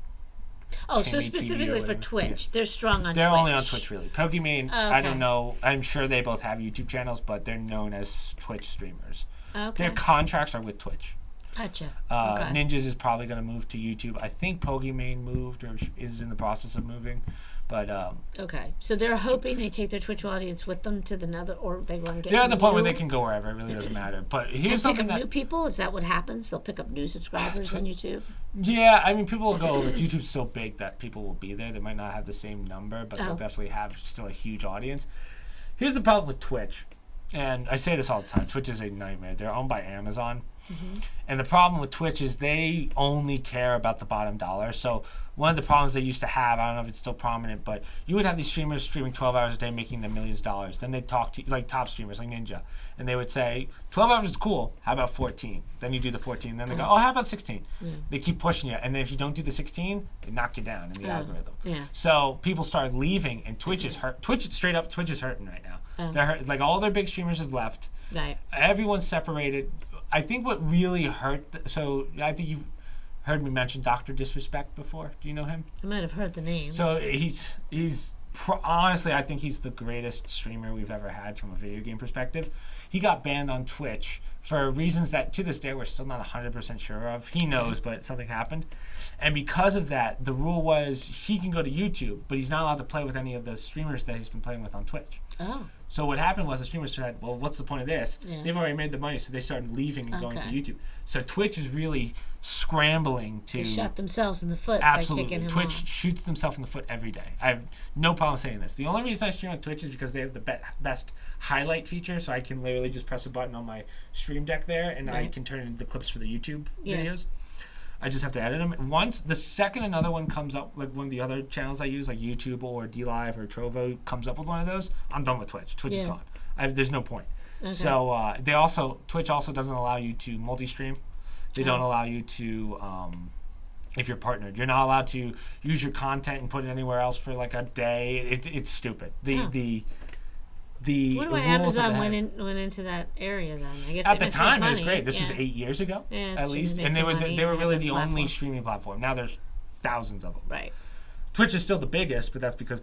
Speaker 2: so specifically for Twitch, they're strong on Twitch.
Speaker 1: They're only on Twitch, really. Pokimane, I don't know. I'm sure they both have YouTube channels, but they're known as Twitch streamers.
Speaker 2: Okay.
Speaker 1: Their contracts are with Twitch.
Speaker 2: Gotcha.
Speaker 1: Ninjas is probably going to move to YouTube. I think Pokimane moved or is in the process of moving. But
Speaker 2: okay, so they're hoping they take their Twitch audience with them to another, or they want to get.
Speaker 1: They're at the point where they can go wherever. It really doesn't matter. But here's something
Speaker 2: new people. Is that what happens? They'll pick up new subscribers on YouTube.
Speaker 1: Yeah, I mean, people will go over. YouTube's so big that people will be there. They might not have the same number, but they'll definitely have still a huge audience. Here's the problem with Twitch, and I say this all the time. Twitch is a nightmare. They're owned by Amazon. And the problem with Twitch is they only care about the bottom dollar. So one of the problems they used to have, I don't know if it's still prominent, but you would have these streamers streaming 12 hours a day making them millions of dollars. Then they'd talk to like top streamers like Ninja, and they would say 12 hours is cool, how about 14? Then you do the 14, then they go, oh, how about 16? They keep pushing you, and then if you don't do the 16, they knock you down in the algorithm. So people started leaving, and Twitch is hurt. Twitch is hurting right now. They're hurt. Like all their big streamers is left.
Speaker 2: Right. Everyone's
Speaker 1: separated. I think what really hurt, so I think you've heard me mention Dr. Disrespect before. Do you know him?
Speaker 2: I might have heard the name.
Speaker 1: So honestly, I think he's the greatest streamer we've ever had from a video game perspective. He got banned on Twitch for reasons that to this day we're still not 100% sure of. He knows, but something happened. And because of that, the rule was he can go to YouTube, but he's not allowed to play with any of the streamers that he's been playing with on Twitch.
Speaker 2: Oh.
Speaker 1: So what happened was the streamers said, well, what's the point of this? Yeah. They've already made the money, so they started leaving and going to YouTube. So Twitch is really scrambling to...
Speaker 2: They shot themselves in the foot
Speaker 1: by
Speaker 2: kicking him
Speaker 1: Twitch
Speaker 2: off.
Speaker 1: Shoots themselves in the foot every day. I have no problem saying this. The only reason I stream on Twitch is because they have the best highlight feature, so I can literally just press a button on my stream deck there, and I can turn into clips for the YouTube videos. I just have to edit them. The second another one comes up, like one of the other channels I use, like YouTube or DLive or Trovo, comes up with one of those, I'm done with Twitch. Twitch is gone. There's no point. Okay. So Twitch also doesn't allow you to multi-stream. They don't allow you to, if you're partnered, you're not allowed to use your content and put it anywhere else for like a day. It's stupid.
Speaker 2: What about Amazon went into that area then? I guess
Speaker 1: at the time it was great. This was 8 years ago, at least, and they were really the only streaming platform. Now there's thousands of them.
Speaker 2: Right.
Speaker 1: Twitch is still the biggest, but that's because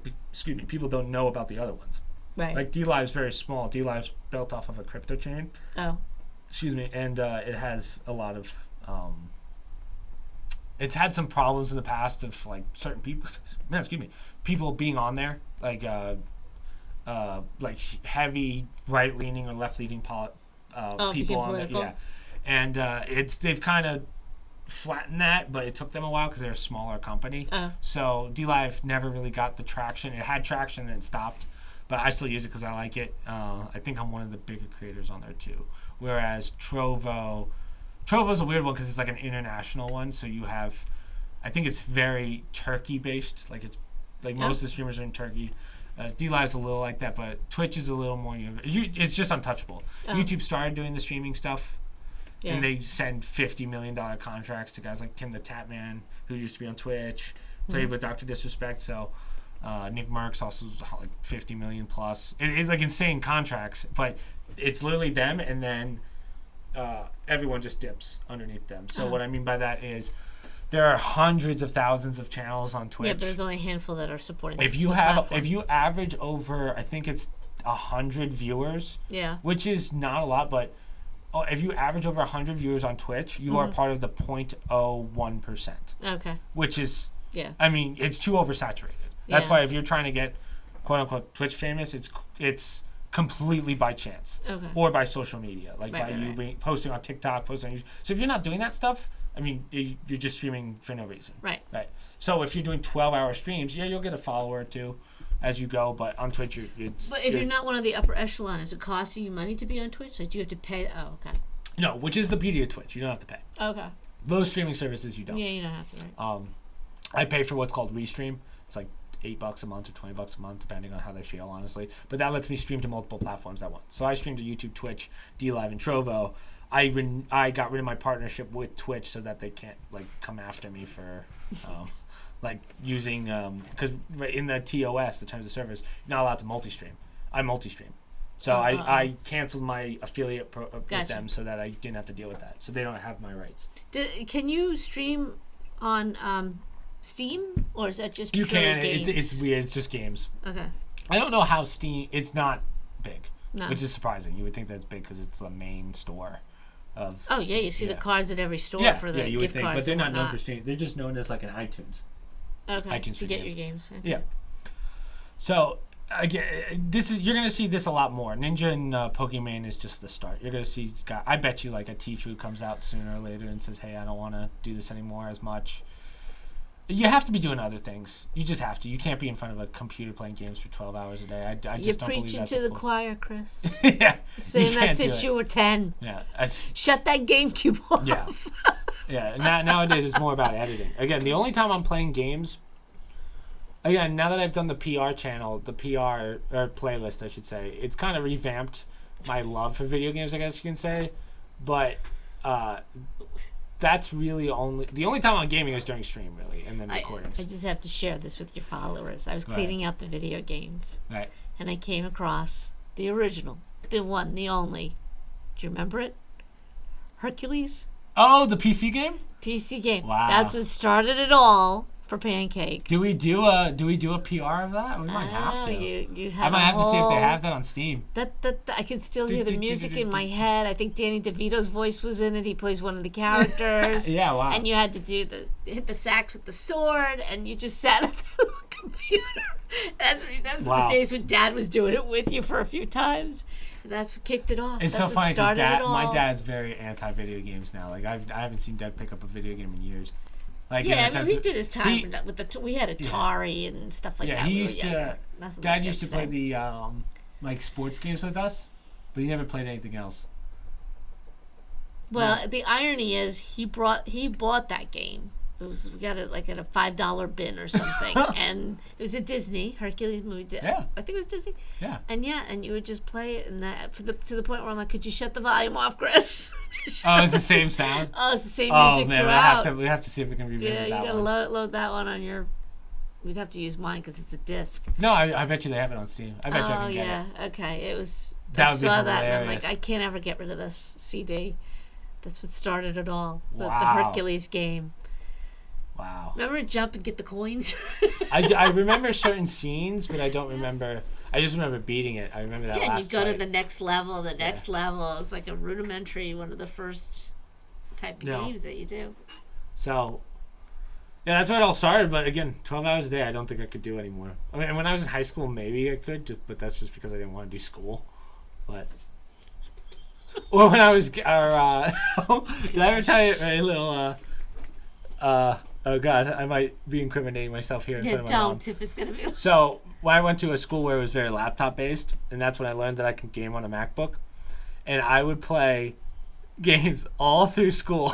Speaker 1: people don't know about the other ones.
Speaker 2: Right.
Speaker 1: Like DLive is very small. DLive is built off of a crypto chain.
Speaker 2: Oh.
Speaker 1: And it has a lot of. It's had some problems in the past of like certain people. People being on there like heavy right-leaning or left-leaning people on there. Yeah, and they've kind of flattened that, but it took them a while because they're a smaller company. So DLive never really got the traction. It had traction and then it stopped, but I still use it because I like it. I think I'm one of the bigger creators on there too. Whereas Trovo's a weird one because it's like an international one. So you have, I think it's very Turkey based. Like it's like most of the streamers are in Turkey. D-Live's a little like that, but Twitch is a little more. It's just untouchable. YouTube started doing the streaming stuff, and they send $50 million contracts to guys like Tim the Tap Man, who used to be on Twitch, played with Dr. Disrespect. So Nick Merckx also like 50 million plus. It's like insane contracts, but it's literally them, and then everyone just dips underneath them. So what I mean by that is there are hundreds of thousands of channels on Twitch.
Speaker 2: Yeah, but there's only a handful that are supporting.
Speaker 1: If you average over, I think it's 100 viewers.
Speaker 2: Yeah.
Speaker 1: Which is not a lot, but if you average over 100 viewers on Twitch, you are part of the 0.01%.
Speaker 2: Okay.
Speaker 1: Which is,
Speaker 2: yeah.
Speaker 1: I mean, it's too oversaturated. That's why if you're trying to get quote unquote Twitch famous, it's completely by chance.
Speaker 2: Okay.
Speaker 1: Or by social media, like posting on TikTok, posting on YouTube. So if you're not doing that stuff, I mean, you're just streaming for no reason.
Speaker 2: Right.
Speaker 1: Right. So if you're doing 12-hour streams, you'll get a follower or two as you go. But on Twitch,
Speaker 2: But if you're not one of the upper echelon, is it costing you money to be on Twitch? Like, do you have to pay? Oh, okay.
Speaker 1: No, which is the beauty of Twitch. You don't have to pay.
Speaker 2: Okay.
Speaker 1: Most streaming services, you don't.
Speaker 2: Yeah, you don't have to. Right.
Speaker 1: I pay for what's called Restream. It's like $8 a month or $20 a month, depending on how they feel, honestly. But that lets me stream to multiple platforms at once. So I stream to YouTube, Twitch, D-Live, and Trovo. I got rid of my partnership with Twitch so that they can't like come after me for like using because in the TOS, the terms of service, you're not allowed to multi-stream. I multi-stream, so I canceled my affiliate with them so that I didn't have to deal with that. So they don't have my rights.
Speaker 2: Can you stream on Steam, or is that just
Speaker 1: you can?
Speaker 2: Games?
Speaker 1: It's weird. It's just games.
Speaker 2: Okay.
Speaker 1: I don't know how Steam. It's not big,
Speaker 2: no.
Speaker 1: Which is surprising. You would think that it's big because it's the main store.
Speaker 2: You see the cards at every store for the
Speaker 1: you would
Speaker 2: gift
Speaker 1: think,
Speaker 2: cards,
Speaker 1: but they're not known for streaming. They're just known as like an iTunes.
Speaker 2: Okay.
Speaker 1: iTunes
Speaker 2: to get your games. Okay.
Speaker 1: Yeah. So again, you're gonna see this a lot more. Ninja and Pokemon is just the start. You're gonna see. I bet you like a Tfue comes out sooner or later and says, "Hey, I don't want to do this anymore as much." You have to be doing other things. You just have to. You can't be in front of a computer playing games for 12 hours a day. I just don't believe
Speaker 2: that's You're preaching to the choir, Chris.
Speaker 1: Yeah.
Speaker 2: Saying that since you were 10.
Speaker 1: Yeah.
Speaker 2: Shut that GameCube off.
Speaker 1: Yeah. Yeah. Nowadays, it's more about editing. Again, the only time I'm playing games... Again, now that I've done the PR channel, the PR... Or playlist, I should say, it's kind of revamped my love for video games, I guess you can say. But... that's really the only time I'm gaming is during stream, really, and then recordings.
Speaker 2: I just have to share this with your followers. I was cleaning out the video games.
Speaker 1: Right.
Speaker 2: And I came across the original, the one, the only. Do you remember it? Hercules?
Speaker 1: Oh, the PC game?
Speaker 2: PC game.
Speaker 1: Wow.
Speaker 2: That's what started it all for Pancake.
Speaker 1: Do we do a PR of that? We might have to.
Speaker 2: You have
Speaker 1: I might have to see if they have that on Steam.
Speaker 2: I can still hear the music in my head. I think Danny DeVito's voice was in it. He plays one of the characters.
Speaker 1: Yeah, wow.
Speaker 2: And you had to hit the sax with the sword, and you just sat at the computer. That's the days when Dad was doing it with you for a few times. And that's what kicked it off.
Speaker 1: It's
Speaker 2: that's
Speaker 1: so funny because
Speaker 2: my
Speaker 1: dad's very anti-video games now. Like I haven't seen Dad pick up a video game in years. Like,
Speaker 2: yeah, I mean, he did his time we had Atari and stuff like that.
Speaker 1: Yeah, he used to. Dad used to play the like sports games with us, but he never played anything else.
Speaker 2: Well, the irony is he bought that game. We got it like at a $5 bin or something, and it was a Disney Hercules movie.
Speaker 1: Yeah,
Speaker 2: I think it was Disney.
Speaker 1: Yeah,
Speaker 2: and you would just play it, and that to the point where I'm like, could you shut the volume off, Chris?
Speaker 1: Oh, it's the same sound.
Speaker 2: Oh, it's the same music throughout.
Speaker 1: We have to see if we can revisit that one.
Speaker 2: Yeah, you gotta load that one on your. We'd have to use mine because it's a disc.
Speaker 1: No, I bet you they have it on Steam. I bet you I can get it.
Speaker 2: Oh yeah, okay. It was.
Speaker 1: That
Speaker 2: I
Speaker 1: would be
Speaker 2: saw
Speaker 1: hilarious.
Speaker 2: that, and I'm like, I can't ever get rid of this CD. That's what started it all.
Speaker 1: Wow.
Speaker 2: The Hercules game.
Speaker 1: Wow.
Speaker 2: Remember jump and get the coins?
Speaker 1: I remember certain scenes, but I don't remember. I just remember beating it. I remember that.
Speaker 2: Yeah,
Speaker 1: last
Speaker 2: and you go
Speaker 1: fight.
Speaker 2: to the next level. The next level is like a rudimentary, one of the first type of games that you do.
Speaker 1: So, yeah, that's where it all started. But again, 12 hours a day, I don't think I could do anymore. I mean, when I was in high school, maybe I could, but that's just because I didn't want to do school. But. Or when I was, did I ever tell you a little, oh God, I might be incriminating myself here in front of my mom.
Speaker 2: If it's going to be.
Speaker 1: So, when I went to a school where it was very laptop-based, and that's when I learned that I could game on a MacBook, and I would play games all through school.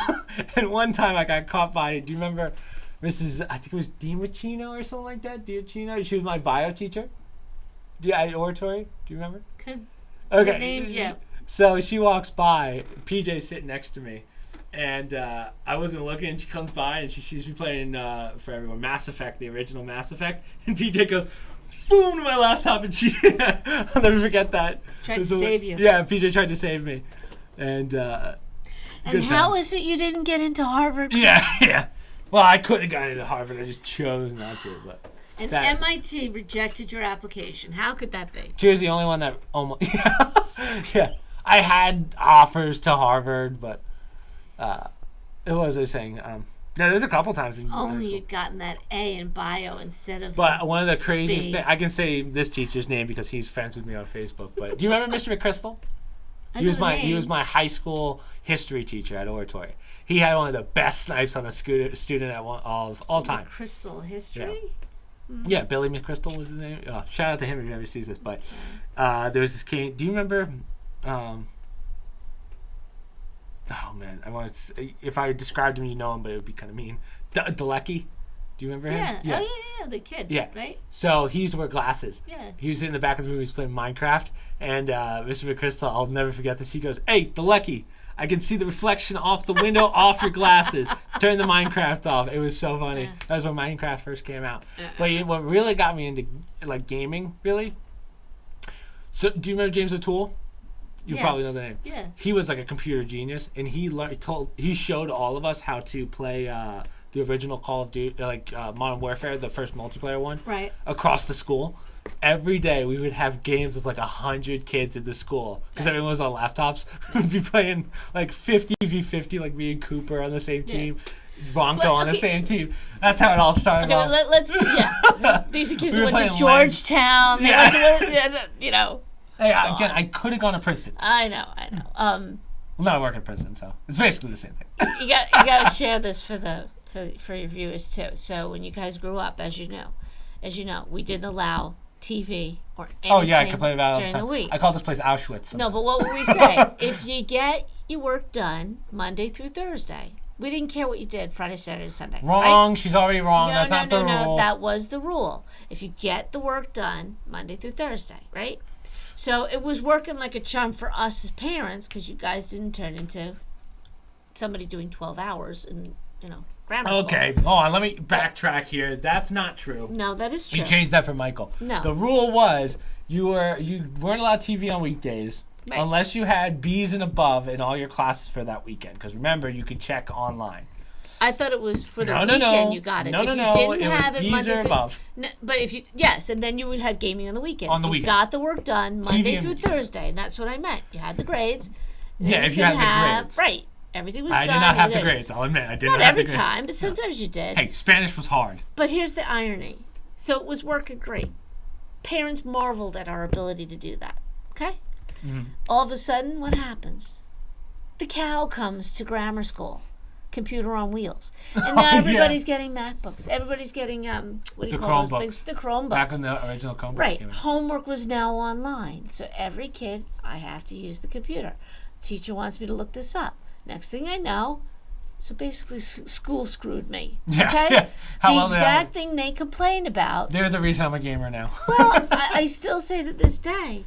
Speaker 1: And one time I got caught by, do you remember Mrs., I think it was DiMacchino or something like that? DiMacchino? She was my bio teacher. At Oratory? Do you remember?
Speaker 2: Could
Speaker 1: Okay.
Speaker 2: the name, yeah.
Speaker 1: So she walks by. PJ's sitting next to me. And I wasn't looking. She comes by and she sees me playing, for everyone, Mass Effect, the original Mass Effect. And PJ goes, boom, to my laptop. And she, I'll never forget that.
Speaker 2: Tried to save you.
Speaker 1: Yeah, PJ tried to save me. And
Speaker 2: how is it you didn't get into Harvard?
Speaker 1: Yeah. Well, I could have gotten into Harvard. I just chose not to. But
Speaker 2: and MIT rejected your application. How could that be?
Speaker 1: She was the only one that almost... Yeah. I had offers to Harvard, but it was a saying. There's a couple times.
Speaker 2: Only you'd gotten that A in bio instead of...
Speaker 1: But one of the craziest things... I can say this teacher's name because he's friends with me on Facebook. But do you remember Mr. McChrystal? He was my high school history teacher at Oratory. He had one of the best snipes on a student at all time.
Speaker 2: Crystal history?
Speaker 1: Yeah. Yeah, Billy McChrystal was his name. Shout out to him if he ever sees this. But there was this kid. Do you remember? Oh man, if I described him, you know him, but it would be kind of mean. Delecky. Do you remember him?
Speaker 2: Yeah. Oh yeah, the kid.
Speaker 1: Yeah.
Speaker 2: Right.
Speaker 1: So he used to wear glasses.
Speaker 2: Yeah.
Speaker 1: He was in the back of the room. He was playing Minecraft, and Mr. McChrystal, I'll never forget this. He goes, "Hey, Delecky, I can see the reflection off the window, off your glasses. Turn the Minecraft off." It was so funny.
Speaker 2: Yeah.
Speaker 1: That was when Minecraft first came out. But what really got me into like gaming, really. So, do you remember James O'Toole? You probably know the name.
Speaker 2: Yeah.
Speaker 1: He was like a computer genius, and he showed all of us how to play the original Call of Duty, Modern Warfare, the first multiplayer one.
Speaker 2: Right.
Speaker 1: Across the school. Every day we would have games with like 100 kids in the school because everyone was on laptops. We'd be playing like 50v50, like me and Cooper on the same team, Ronco on the same team. That's how it all started.
Speaker 2: Okay, let's these kids went to Georgetown. They went to,
Speaker 1: Hey, again, I could have gone to prison.
Speaker 2: I know.
Speaker 1: Well, no, I work in prison, so it's basically the same thing.
Speaker 2: You got to share this for your viewers too. So when you guys grew up, as you know, we didn't allow TV or anything
Speaker 1: I complained about it
Speaker 2: during the week.
Speaker 1: I call this place Auschwitz sometimes.
Speaker 2: No, but what would we say? If you get your work done Monday through Thursday, we didn't care what you did Friday, Saturday, Sunday.
Speaker 1: Wrong. Right? She's already wrong.
Speaker 2: No,
Speaker 1: That's not the rule.
Speaker 2: No, that was the rule. If you get the work done Monday through Thursday, right? So it was working like a charm for us as parents because you guys didn't turn into somebody doing 12 hours in, grammar school.
Speaker 1: Okay, hold on. Let me backtrack here. That's not true.
Speaker 2: No, that is true.
Speaker 1: You changed that for Michael.
Speaker 2: No.
Speaker 1: The rule was you weren't allowed TV on weekdays unless you had B's and above in all your classes for that weekend. Because remember, you could check online.
Speaker 2: I thought it was for the weekend you got it.
Speaker 1: No,
Speaker 2: if you
Speaker 1: no.
Speaker 2: Didn't
Speaker 1: it
Speaker 2: have
Speaker 1: was
Speaker 2: it
Speaker 1: B's
Speaker 2: Monday
Speaker 1: or above.
Speaker 2: No, but and then you would have gaming on the weekend.
Speaker 1: On the weekend.
Speaker 2: You got the work done Monday
Speaker 1: TV
Speaker 2: through Thursday, and that's what I meant. You had the grades.
Speaker 1: Yeah, if you had the grades.
Speaker 2: Right. Everything was
Speaker 1: I
Speaker 2: done.
Speaker 1: did not have the grades. I'll admit, I did not have the grades.
Speaker 2: Not every time, but sometimes you did.
Speaker 1: Hey, Spanish was hard.
Speaker 2: But here's the irony. So it was working great. Parents marveled at our ability to do that. Okay? Mm-hmm. All of a sudden, what happens? The cow comes to grammar school. Computer on wheels. And now everybody's getting MacBooks. Everybody's getting, what do you call those things? The Chromebooks.
Speaker 1: Back when the original Chromebooks
Speaker 2: Right.
Speaker 1: came out.
Speaker 2: Homework was now online. So every kid, I have to use the computer. Teacher wants me to look this up. Next thing I know, so basically school screwed me.
Speaker 1: Yeah.
Speaker 2: Okay?
Speaker 1: Yeah.
Speaker 2: The exact thing they complain about.
Speaker 1: They're the reason I'm a gamer now.
Speaker 2: Well, I still say to this day,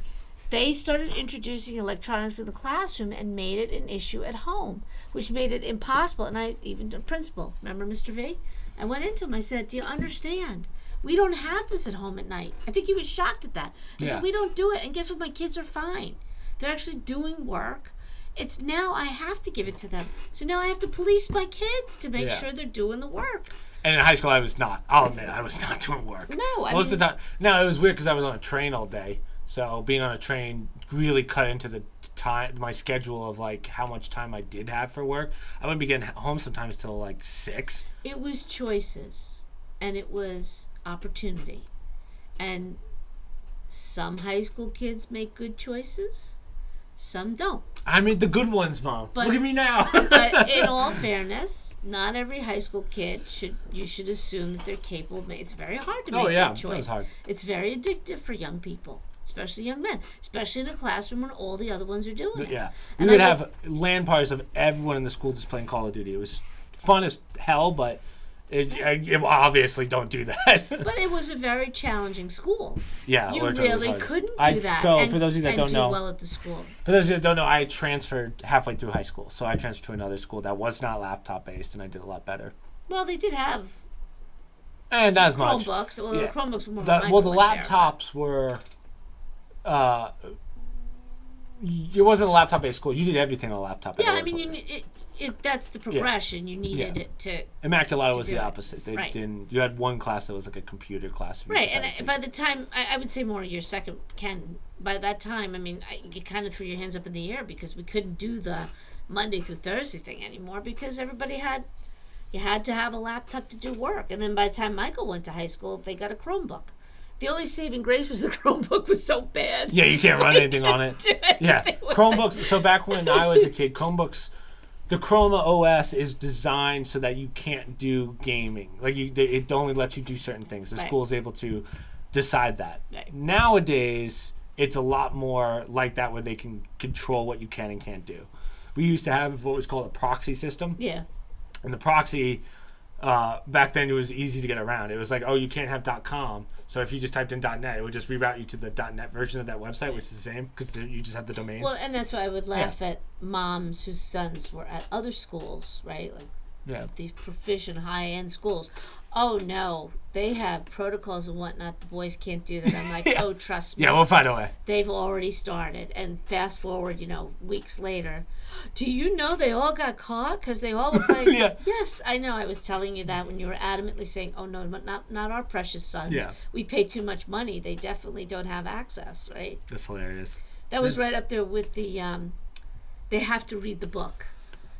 Speaker 2: they started introducing electronics in the classroom and made it an issue at home, which made it impossible. And even the principal, remember Mr. V? I went into him, I said, do you understand? We don't have this at home at night. I think he was shocked at that. I said, we don't do it. And guess what? My kids are fine. They're actually doing work. It's now I have to give it to them. So now I have to police my kids to make sure they're doing the work.
Speaker 1: And in high school, I was not. I'll admit, I was not doing work.
Speaker 2: No,
Speaker 1: Most of the time. No, it was weird because I was on a train all day. So being on a train really cut into the time, my schedule of like how much time I did have for work. I wouldn't be getting home sometimes till like 6.
Speaker 2: It was choices, and it was opportunity. And some high school kids make good choices. Some don't.
Speaker 1: I made the good ones, Mom. Look at me now.
Speaker 2: But in all fairness, not every high school kid you should assume that they're capable of making. It's very hard to make that choice. It's very addictive for young people, especially young men, especially in a classroom when all the other ones are doing it.
Speaker 1: Yeah. We would have LAN parties of everyone in the school just playing Call of Duty. It was fun as hell, but Obviously don't do that.
Speaker 2: But it was a very challenging school.
Speaker 1: Yeah,
Speaker 2: you really couldn't do that.
Speaker 1: So for those of you that don't know,
Speaker 2: well at the school.
Speaker 1: For those of you that don't know, I transferred halfway through high school, so I transferred to another school that was not laptop based, and I did a lot better.
Speaker 2: Well, they did have.
Speaker 1: And not as much.
Speaker 2: Chromebooks. Well, the Chromebooks were more.
Speaker 1: Well, the laptops were. It wasn't a laptop based school. You did everything on a laptop.
Speaker 2: Yeah, I mean, that's the progression. You needed it to.
Speaker 1: Immaculata was the opposite. They
Speaker 2: right.
Speaker 1: didn't. You had one class that was like a computer class.
Speaker 2: Right, and by the time I would say more your second by that time, I mean, you kind of threw your hands up in the air because we couldn't do the Monday through Thursday thing anymore because everybody you had to have a laptop to do work. And then by the time Michael went to high school, they got a Chromebook. The only saving grace was the Chromebook was so bad.
Speaker 1: Yeah, you can't run anything on it. Yeah, Chromebooks. So back when I was a kid, Chromebooks, the Chroma OS is designed so that you can't do gaming. Like it only lets you do certain things. The school is able to decide that.
Speaker 2: Right.
Speaker 1: Nowadays, it's a lot more like that where they can control what you can and can't do. We used to have what was called a proxy system.
Speaker 2: Yeah.
Speaker 1: And the proxy, back then it was easy to get around. It was like, oh, you can't have .com. So if you just typed in .net, it would just reroute you to the .net version of that website, which is the same because you just have the domains.
Speaker 2: Well, and that's why I would laugh at moms whose sons were at other schools, right? Like these proficient high-end schools. Oh, no, they have protocols and whatnot. The boys can't do that. I'm like, oh, trust me.
Speaker 1: Yeah, we'll find a way.
Speaker 2: They've already started. And fast forward, weeks later. Do you know they all got caught? Because they all were like, yes, I know. I was telling you that when you were adamantly saying, oh, no, not our precious sons. Yeah. We pay too much money. They definitely don't have access, right?
Speaker 1: That's hilarious.
Speaker 2: That was right up there with the, they have to read the book.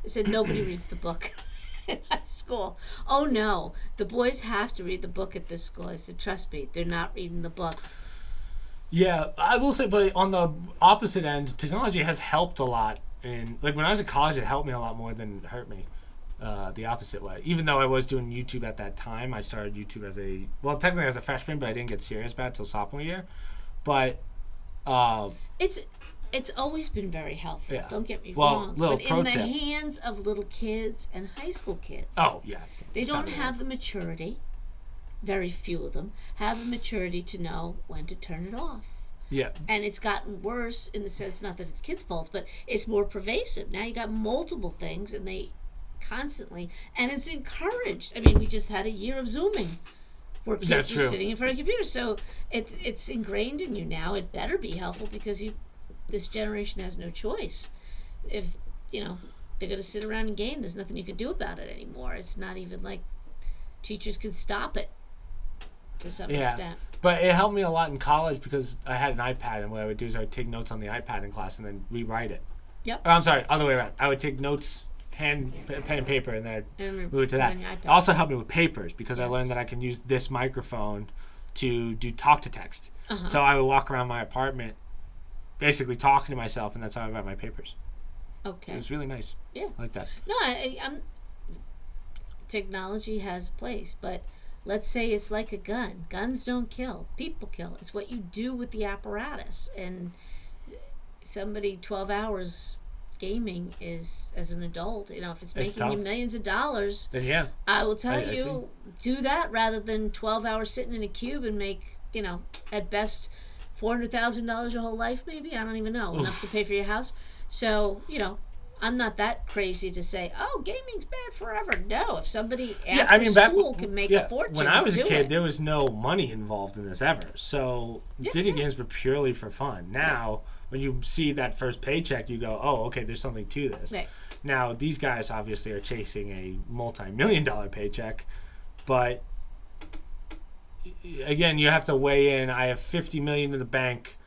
Speaker 2: They said nobody reads the book in high school. Oh, no, the boys have to read the book at this school. I said, trust me, they're not reading the book.
Speaker 1: Yeah, I will say, but on the opposite end, technology has helped a lot. And like when I was in college, it helped me a lot more than it hurt me. The opposite way. Even though I was doing YouTube at that time, I started YouTube technically as a freshman, but I didn't get serious about it until sophomore year. But
Speaker 2: it's always been very helpful.
Speaker 1: Yeah.
Speaker 2: Don't get me
Speaker 1: wrong.
Speaker 2: But in the hands of little kids and high school kids.
Speaker 1: Oh yeah.
Speaker 2: They don't have the maturity. Very few of them have the maturity to know when to turn it off.
Speaker 1: Yeah.
Speaker 2: And it's gotten worse in the sense, not that it's kids' fault, but it's more pervasive. Now you got multiple things and they constantly, and it's encouraged. I mean, we just had a year of Zooming where kids are sitting in front of computers. So it's ingrained in you now. It better be helpful because this generation has no choice. If, they're going to sit around and game, there's nothing you can do about it anymore. It's not even like teachers can stop it to some extent.
Speaker 1: But it helped me a lot in college because I had an iPad, and what I would do is I would take notes on the iPad in class and then rewrite it.
Speaker 2: Yep.
Speaker 1: Or, I'm sorry, other way around. I would take notes, pen and paper, and then I'd move it to that. It also helped me with papers because I learned that I can use this microphone to do talk to text. Uh-huh. So I would walk around my apartment basically talking to myself, and that's how I write my papers.
Speaker 2: Okay.
Speaker 1: It was really nice.
Speaker 2: Yeah.
Speaker 1: I like that.
Speaker 2: No, I'm technology has a place, but let's say it's like a gun. Guns don't kill. People kill. It's what you do with the apparatus. And somebody 12 hours gaming is, as an adult, if it's making you millions of dollars,
Speaker 1: then
Speaker 2: I will tell you, do that rather than 12 hours sitting in a cube and make, at best $400,000 your whole life, maybe. I don't even know. Enough to pay for your house. So, I'm not that crazy to say, oh, gaming's bad forever. No, if somebody after school can make a fortune,
Speaker 1: when I was a kid, there was no money involved in this ever. So video games were purely for fun. Now, when you see that first paycheck, you go, oh, okay, there's something to this.
Speaker 2: Right.
Speaker 1: Now, these guys obviously are chasing a multi-million-dollar paycheck, but again, you have to weigh in. I have $50 million in the bank,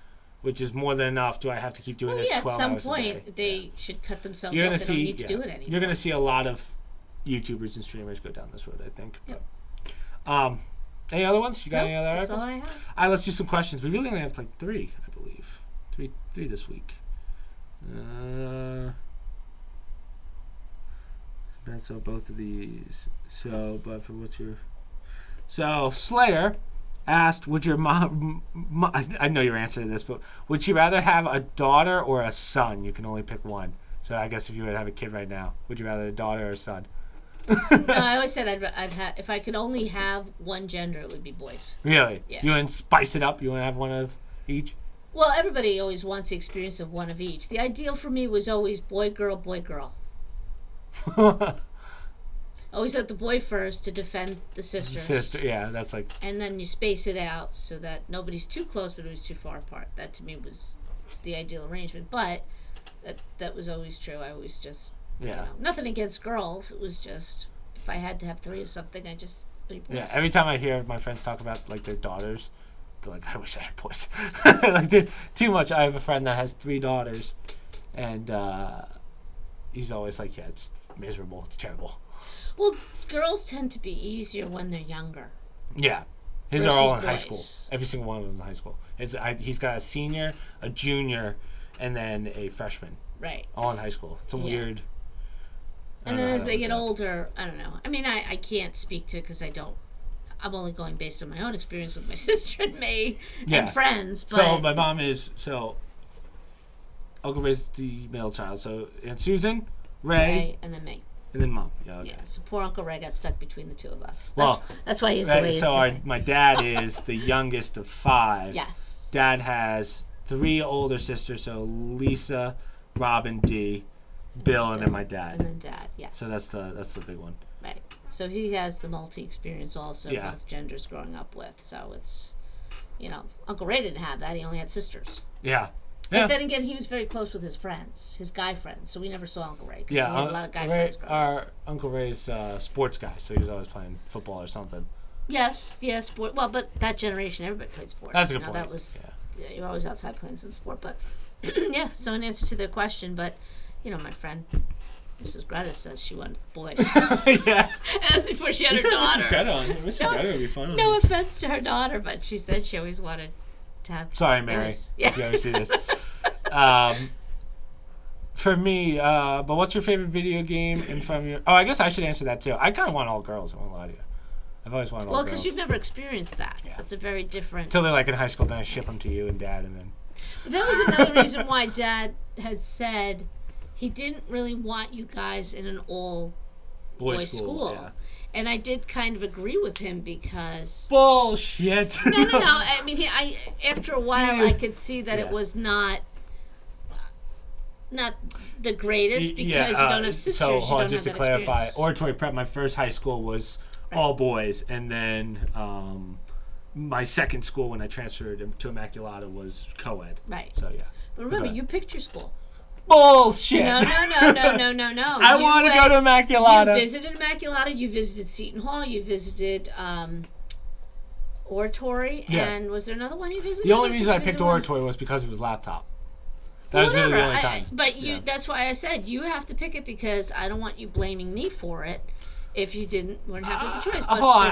Speaker 1: which is more than enough. Do I have to keep doing this 12 hours a day?
Speaker 2: At some point, they should cut themselves off. They don't need to do it anymore.
Speaker 1: You're going to see a lot of YouTubers and streamers go down this road, I think.
Speaker 2: Yep.
Speaker 1: But, any other ones? You got any other
Speaker 2: articles?
Speaker 1: That's all I have. All right, let's do some questions. We really only have like 3, I believe. Three this week. So both of these. So, but for what's your... So, Slayer asked, would your mom, I know your answer to this, but would she rather have a daughter or a son? You can only pick one. So I guess if you would have a kid right now, would you rather a daughter or a son?
Speaker 2: No, I always said I'd have, if I could only have one gender, it would be boys.
Speaker 1: Really?
Speaker 2: Yeah.
Speaker 1: You want to spice it up? You want to have one of each?
Speaker 2: Well, everybody always wants the experience of one of each. The ideal for me was always boy, girl, boy, girl. Always let the boy first to defend the sisters.
Speaker 1: Yeah, that's like...
Speaker 2: And then you space it out so that nobody's too close, but nobody's too far apart. That, to me, was the ideal arrangement. But that was always true. I always just...
Speaker 1: Yeah.
Speaker 2: Nothing against girls. It was just, if I had to have 3 of something, I just... 3 boys.
Speaker 1: Yeah, every time I hear my friends talk about, like, their daughters, they're like, I wish I had boys. Like, they're too much. I have a friend that has 3 daughters, and he's always like, yeah, it's miserable. It's terrible.
Speaker 2: Well, girls tend to be easier when they're younger.
Speaker 1: Yeah. His are all in
Speaker 2: boys.
Speaker 1: high school. Every single one of them is in high school. He's got a senior, a junior, and then a freshman.
Speaker 2: Right.
Speaker 1: All in high school. It's a weird...
Speaker 2: And then as they get older, I don't know. I mean, I can't speak to it because I'm only going based on my own experience with my sister and me and friends. But
Speaker 1: so my mom is... Uncle Ray's the middle child. So Aunt Susan, Ray,
Speaker 2: and then me.
Speaker 1: And then Mom. Yeah, okay.
Speaker 2: Yeah, so poor Uncle Ray got stuck between the 2 of us. That's why he's
Speaker 1: right,
Speaker 2: the way he is.
Speaker 1: So my dad is the youngest of 5.
Speaker 2: Yes.
Speaker 1: Dad has 3 older sisters, so Lisa, Robin, Dee, Bill, and then my dad.
Speaker 2: And then Dad, yes.
Speaker 1: So that's the big one.
Speaker 2: Right. So he has the multi-experience also, both genders growing up with. So it's, Uncle Ray didn't have that. He only had sisters.
Speaker 1: Yeah.
Speaker 2: But then again, he was very close with his friends, his guy friends. So we never saw Uncle Ray because he had a lot of guy friends growing up.
Speaker 1: Our Uncle Ray's sports guy, so he was always playing football or something.
Speaker 2: Yes, sport. Well, but that generation, everybody played sports.
Speaker 1: That's a good point.
Speaker 2: That was, you're always outside playing some sport. But yeah, so in answer to their question, but my friend Mrs. Greta says she wanted boys.
Speaker 1: Yeah.
Speaker 2: That's before she had her daughter.
Speaker 1: Mrs. Greta on. Mrs. Greta would be fun.
Speaker 2: No offense to her daughter, but she said she always wanted to have
Speaker 1: Sorry, Mary.
Speaker 2: boys. Yeah.
Speaker 1: If you ever see this. For me, but what's your favorite video game? And from your... Oh, I guess I should answer that too. I kind of want all girls. I won't lie to you. I've always wanted all girls.
Speaker 2: Well, because you've never experienced that. Yeah. That's a very different...
Speaker 1: Until they're like in high school, then I ship them to you and Dad, and then...
Speaker 2: But that was another reason why Dad had said he didn't really want you guys in an all-boys school.
Speaker 1: Yeah.
Speaker 2: And I did kind of agree with him because...
Speaker 1: Bullshit!
Speaker 2: No. I mean, after a while, I could see that it was not the greatest because you don't have sisters.
Speaker 1: So, hold on,
Speaker 2: just
Speaker 1: to clarify, Oratory Prep, my first high school was all boys. And then my second school, when I transferred to Immaculata, was co-ed.
Speaker 2: Right.
Speaker 1: So, yeah.
Speaker 2: But remember, you picked your school.
Speaker 1: Bullshit!
Speaker 2: No.
Speaker 1: I want to go to Immaculata.
Speaker 2: You visited Immaculata. You visited Seton Hall. You visited Oratory. Yeah. And was there another one you visited?
Speaker 1: The only reason I picked Oratory was because it was laptop. That was really the only time.
Speaker 2: That's why I said you have to pick it because I don't want you blaming me for it if you weren't happy with the choice. But
Speaker 1: hold on,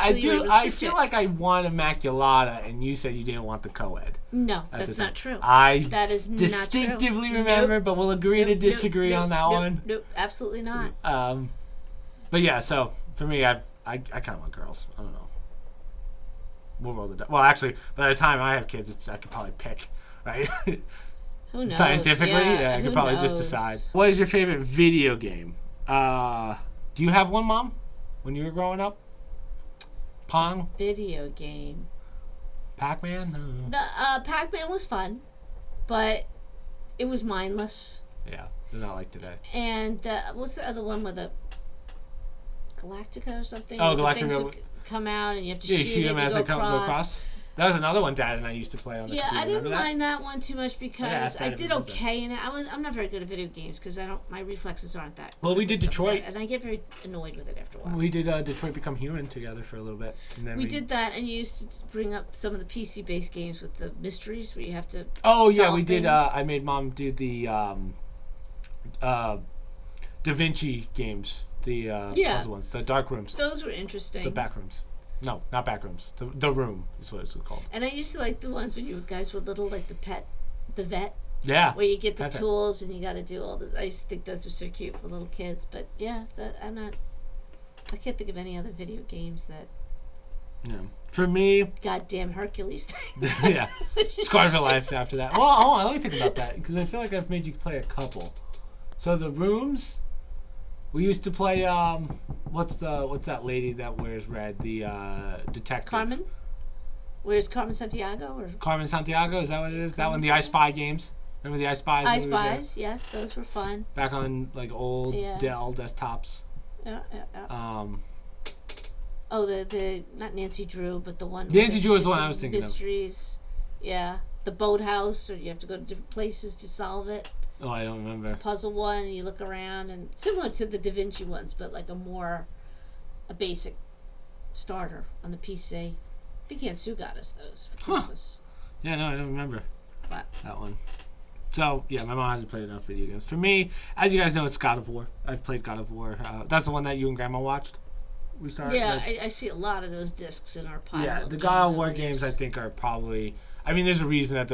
Speaker 1: I feel like I want Immaculata, and you said you didn't want the co-ed.
Speaker 2: No, that's not true.
Speaker 1: That is distinctively not remember, but we'll agree to disagree on that one.
Speaker 2: Nope, absolutely not.
Speaker 1: But yeah, so for me, I kind of want girls. I don't know. We'll roll the dice. Well, actually, by the time I have kids, I could probably pick, right?
Speaker 2: Who knows?
Speaker 1: Scientifically, I could probably just decide. What is your favorite video game? Do you have one, Mom? When you were growing up? Pong?
Speaker 2: Video game.
Speaker 1: Pac-Man?
Speaker 2: Pac-Man was fun, but it was mindless.
Speaker 1: Yeah, they're not like today.
Speaker 2: And what's the other one with a Galactica or something?
Speaker 1: Oh,
Speaker 2: Galactica.
Speaker 1: Things
Speaker 2: would come out and you have to
Speaker 1: shoot them as they go across. That was another one Dad and I used to play on the computer.
Speaker 2: I didn't mind that one too much because I did okay in it. I'm not very good at video games because my reflexes aren't that.
Speaker 1: Well, we did Detroit,
Speaker 2: and I get very annoyed with it after a while.
Speaker 1: We did Detroit Become Human together for a little bit, and then
Speaker 2: we did that, and you used to bring up some of the PC-based games with the mysteries where you have to.
Speaker 1: Oh yeah, we did. I made Mom do the Da Vinci games, the puzzle ones, the dark rooms.
Speaker 2: Those were interesting.
Speaker 1: The back rooms. No, not back rooms. The room is what it's called.
Speaker 2: And I used to like the ones when you guys were little, like the vet.
Speaker 1: Yeah.
Speaker 2: Where you get the tools and you got to do all this. I used to think those were so cute for little kids. But yeah, I can't think of any other video games that.
Speaker 1: No. For me.
Speaker 2: Goddamn Hercules thing.
Speaker 1: Yeah. Scarred for life after that. Well, hold on, let me think about that because I feel like I've made you play a couple. So the rooms. We used to play. What's that lady that wears red? The detective.
Speaker 2: Carmen? Where's Carmen Santiago? Or
Speaker 1: Carmen Santiago, is that what it is? That one, the I Spy games. Remember the I Spies?
Speaker 2: I Spies, yes, those were fun.
Speaker 1: Back on like old Dell desktops.
Speaker 2: Yeah. Oh, the not Nancy Drew, but the one.
Speaker 1: Nancy Drew was the one I was thinking
Speaker 2: mysteries. Yeah, the boathouse, or you have to go to different places to solve it.
Speaker 1: Oh, I don't remember.
Speaker 2: Puzzle one, and you look around, and similar to the Da Vinci ones, but like a basic starter on the PC. Big Hand Sue got us those for Christmas.
Speaker 1: Yeah, no, I don't remember
Speaker 2: that
Speaker 1: one. So, yeah, my mom hasn't played enough video games. For me, as you guys know, it's God of War. I've played God of War. That's the one that you and Grandma watched?
Speaker 2: Yeah, I see a lot of those discs in our pile.
Speaker 1: Yeah, the God of War games, I think, are probably... I mean, there's a reason that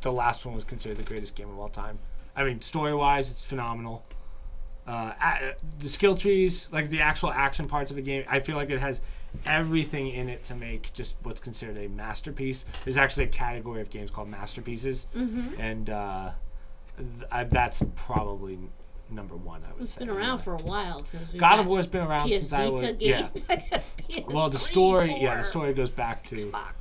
Speaker 1: the last one was considered the greatest game of all time. I mean, story-wise, it's phenomenal. The skill trees, like the actual action parts of a game, I feel like it has everything in it to make just what's considered a masterpiece. There's actually a category of games called masterpieces, and that's probably number one, I would say.
Speaker 2: It's been around for a while.
Speaker 1: God of War has been around
Speaker 2: PS
Speaker 1: since I was...
Speaker 2: Games.
Speaker 1: Yeah. Well, the story goes back to...
Speaker 2: Xbox.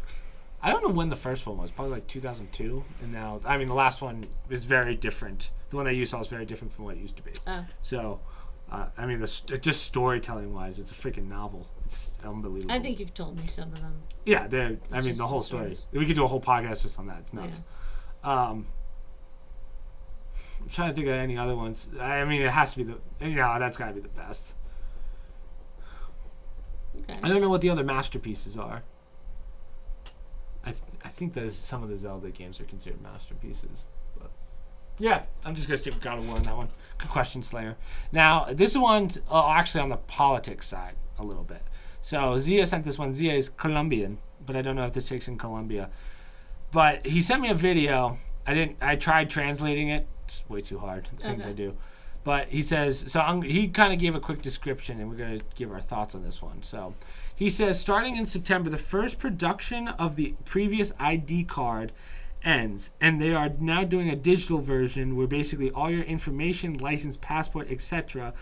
Speaker 1: I don't know when the first one was. Probably like 2002. And now, I mean, the last one is very different. The one that you saw is very different from what it used to be.
Speaker 2: Oh.
Speaker 1: So, I mean, just storytelling-wise, it's a freaking novel. It's unbelievable.
Speaker 2: I think you've told me some of them.
Speaker 1: Yeah, the whole story. We could do a whole podcast just on that. It's nuts. Yeah. I'm trying to think of any other ones. I mean, it has to be that's got to be the best. Okay. I don't know what the other masterpieces are. I think that some of the Zelda games are considered masterpieces. But yeah, I'm just going to stick with God of War on that one. Good question, Slayer. Now, this one's actually on the politics side a little bit. So Zia sent this one. Zia is Colombian, but I don't know if this takes in Colombia. But he sent me a video. I tried translating it. It's way too hard, the things I do. But he says, he kind of gave a quick description, and we're going to give our thoughts on this one. So he says, starting in September, the first production of the previous ID card ends, and they are now doing a digital version where basically all your information, license, passport, etc.,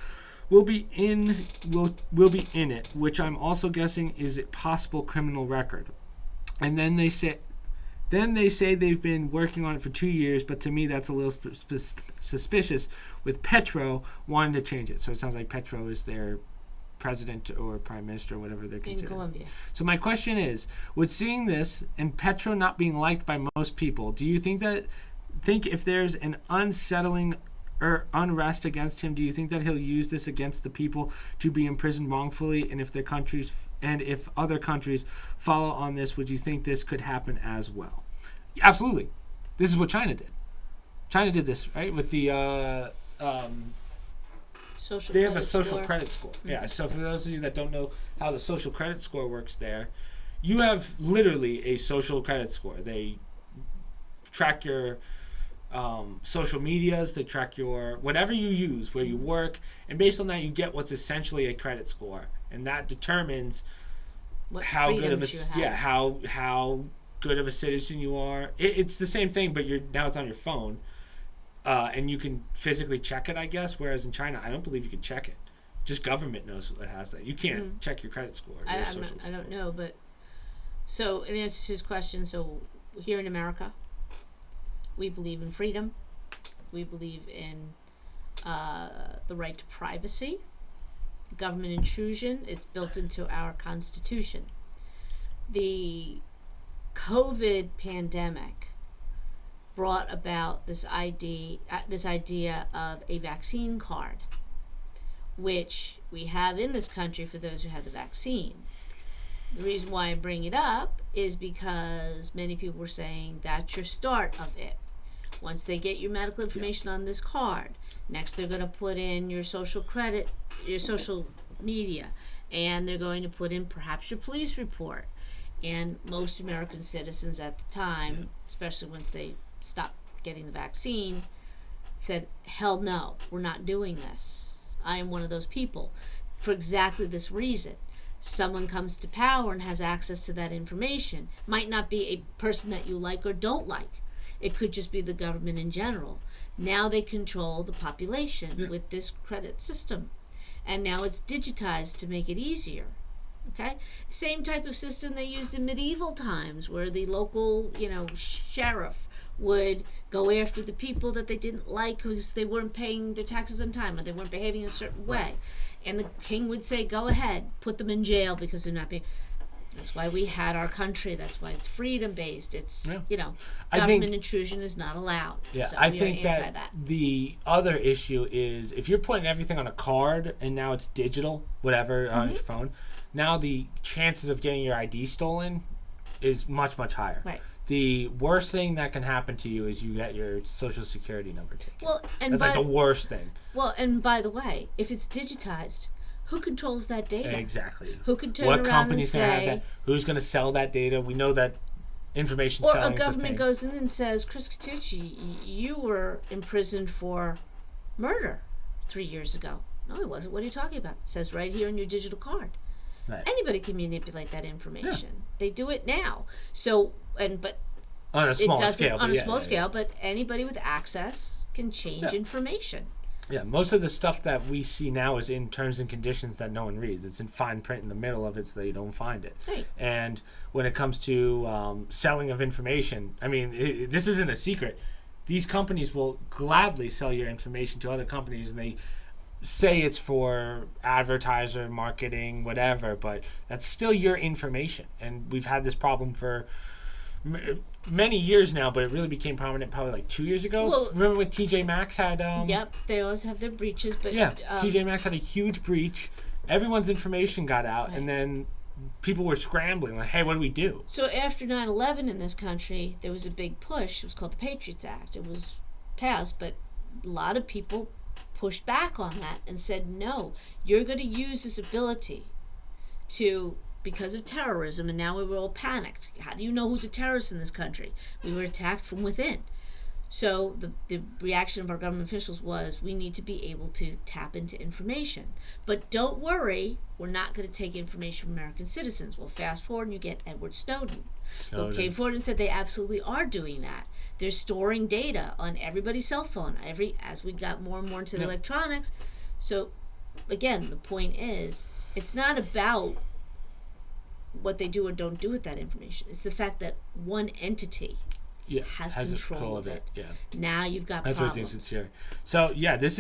Speaker 1: will be in it, which I'm also guessing is a possible criminal record. And then they say they've been working on it for 2 years, but to me that's a little suspicious with Petro wanting to change it. So it sounds like Petro is their president or prime minister or whatever they're considered.
Speaker 2: In Colombia.
Speaker 1: So my question is, with seeing this and Petro not being liked by most people, do you think if there's an unsettling or unrest against him, do you think that he'll use this against the people to be imprisoned wrongfully? And if other countries follow on this, would you think this could happen as well? Absolutely. This is what China did. China did this, right? With the they have a social credit score. Mm-hmm. Yeah. So for those of you that don't know how the social credit score works there, you have literally a social credit score. They track your social medias, they track your whatever you use, where you work, and based on that you get what's essentially a credit score, and that determines how good of how good of a citizen you are. It's the same thing, but now it's on your phone, and you can physically check it, I guess. Whereas in China, I don't believe you can check it. Just government knows what has that. You can't check your credit score.
Speaker 2: I don't know, but so in answer to his question, so here in America, we believe in freedom. We believe in the right to privacy. Government intrusion, it's built into our Constitution. The COVID pandemic brought about this idea of a vaccine card, which we have in this country for those who had the vaccine. The reason why I bring it up is because many people were saying that's your start of it. Once they get your medical information on this card, next they're going to put in your social credit, your social media, and they're going to put in perhaps your police report. And most American citizens at the time, especially once they stopped getting the vaccine, said, hell no, we're not doing this. I am one of those people. For exactly this reason. Someone comes to power and has access to that information. Might not be a person that you like or don't like. It could just be the government in general. Now they control the population with this credit system. and now it's digitized to make it easier. Okay, same type of system they used in medieval times, where the local, sheriff would go after the people that they didn't like because they weren't paying their taxes on time or they weren't behaving in a certain way, and the king would say, "Go ahead, put them in jail because they're not being." That's why we had our country. That's why it's freedom based. It's government intrusion is not allowed.
Speaker 1: Yeah,
Speaker 2: so
Speaker 1: I
Speaker 2: we
Speaker 1: think
Speaker 2: are anti that.
Speaker 1: The other issue is if you're putting everything on a card and now it's digital, whatever on your phone. Now the chances of getting your ID stolen is much higher.
Speaker 2: Right.
Speaker 1: The worst thing that can happen to you is you get your social security number taken.
Speaker 2: Well, and
Speaker 1: that's like the worst thing.
Speaker 2: Well, and by the way, if it's digitized, who controls that data?
Speaker 1: Exactly.
Speaker 2: Who can turn
Speaker 1: what
Speaker 2: around
Speaker 1: company's
Speaker 2: and
Speaker 1: gonna
Speaker 2: say,
Speaker 1: have that? Who's going to sell that data? We know that information
Speaker 2: or
Speaker 1: selling
Speaker 2: a government
Speaker 1: is a thing.
Speaker 2: goes in and says, Chris Catucci, you were imprisoned for murder 3 years ago. No, he wasn't. What are you talking about? It says right here on your digital card.
Speaker 1: Right.
Speaker 2: Anybody can manipulate that information. Yeah. They do it now. So, but
Speaker 1: on a small scale.
Speaker 2: On a small scale, but anybody with access can change information.
Speaker 1: Yeah, most of the stuff that we see now is in terms and conditions that no one reads. It's in fine print in the middle of it so that you don't find it.
Speaker 2: Right.
Speaker 1: And when it comes to selling of information, I mean, this isn't a secret. These companies will gladly sell your information to other companies, and they say it's for advertiser marketing, whatever, but that's still your information. And we've had this problem for many years now, but it really became prominent probably like 2 years ago. Well, remember when TJ Maxx had
Speaker 2: yep, they always have their breaches, but
Speaker 1: TJ Maxx had a huge breach. Everyone's information got out, and then people were scrambling like, hey, what do we do?
Speaker 2: So after 9/11 in this country, there was a big push. It was called the Patriots Act. It was passed, but a lot of people pushed back on that and said, no, you're going to use this ability to, because of terrorism, and now we were all panicked. How do you know who's a terrorist in this country? We were attacked from within. So the reaction of our government officials was, we need to be able to tap into information. But don't worry, we're not going to take information from American citizens. Well, fast forward and you get Edward Snowden. Who came forward and said they absolutely are doing that. They're storing data on everybody's cell phone as we got more and more into the electronics. So again, the point is, it's not about what they do or don't do with that information. It's the fact that one entity has control of it. Yeah. Now you've got
Speaker 1: that's
Speaker 2: problems.
Speaker 1: What thinks it's here. So this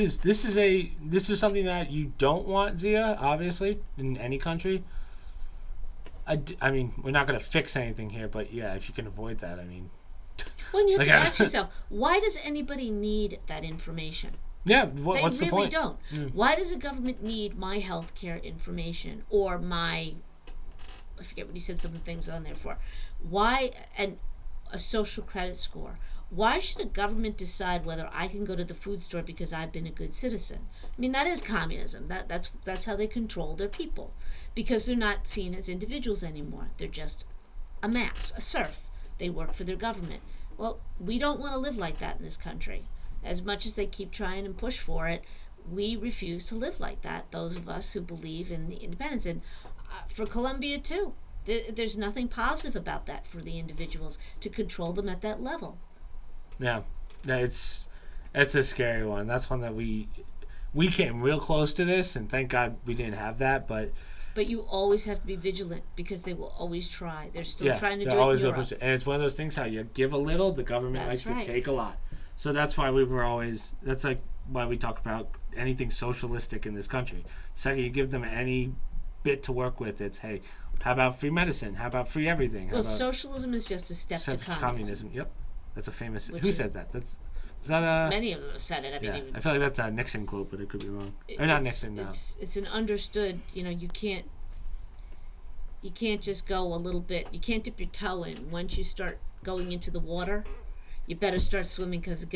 Speaker 1: is something that you don't want, Zia, obviously, in any country. I mean, we're not going to fix anything here, but if you can avoid that, I mean.
Speaker 2: Well, you have to ask yourself, why does anybody need that information?
Speaker 1: Yeah, what's the point?
Speaker 2: They really don't. Why does the government need my healthcare information or my, I forget what he said, some things on there for. Why, and a social credit score. Why should a government decide whether I can go to the food store because I've been a good citizen? I mean, that is communism. That's how they control their people, because they're not seen as individuals anymore. They're just a mass, a serf. They work for their government. Well, we don't want to live like that in this country. As much as they keep trying and push for it, we refuse to live like that, those of us who believe in the independence. And for Colombia, too, there's nothing positive about that for the individuals to control them at that level.
Speaker 1: Yeah, it's a scary one. That's one that we came real close to this, and thank God we didn't have that, but
Speaker 2: you always have to be vigilant, because they will always try. They're still trying to do
Speaker 1: always
Speaker 2: it in Europe.
Speaker 1: And it's one of those things how you give a little, the government likes to take a lot. So that's why that's like why we talk about anything socialistic in this country. The second you give them any bit to work with, it's, hey, how about free medicine? How about free everything?
Speaker 2: Well, socialism is just a step to communism.
Speaker 1: Yep. That's a famous... Who said that? Is that a...
Speaker 2: Many of them have said it. I mean,
Speaker 1: I feel like that's a Nixon quote, but it could be wrong. Or not Nixon, no.
Speaker 2: It's an understood, you can't just go a little bit. You can't dip your toe in. Once you start going into the water, you better start swimming, because it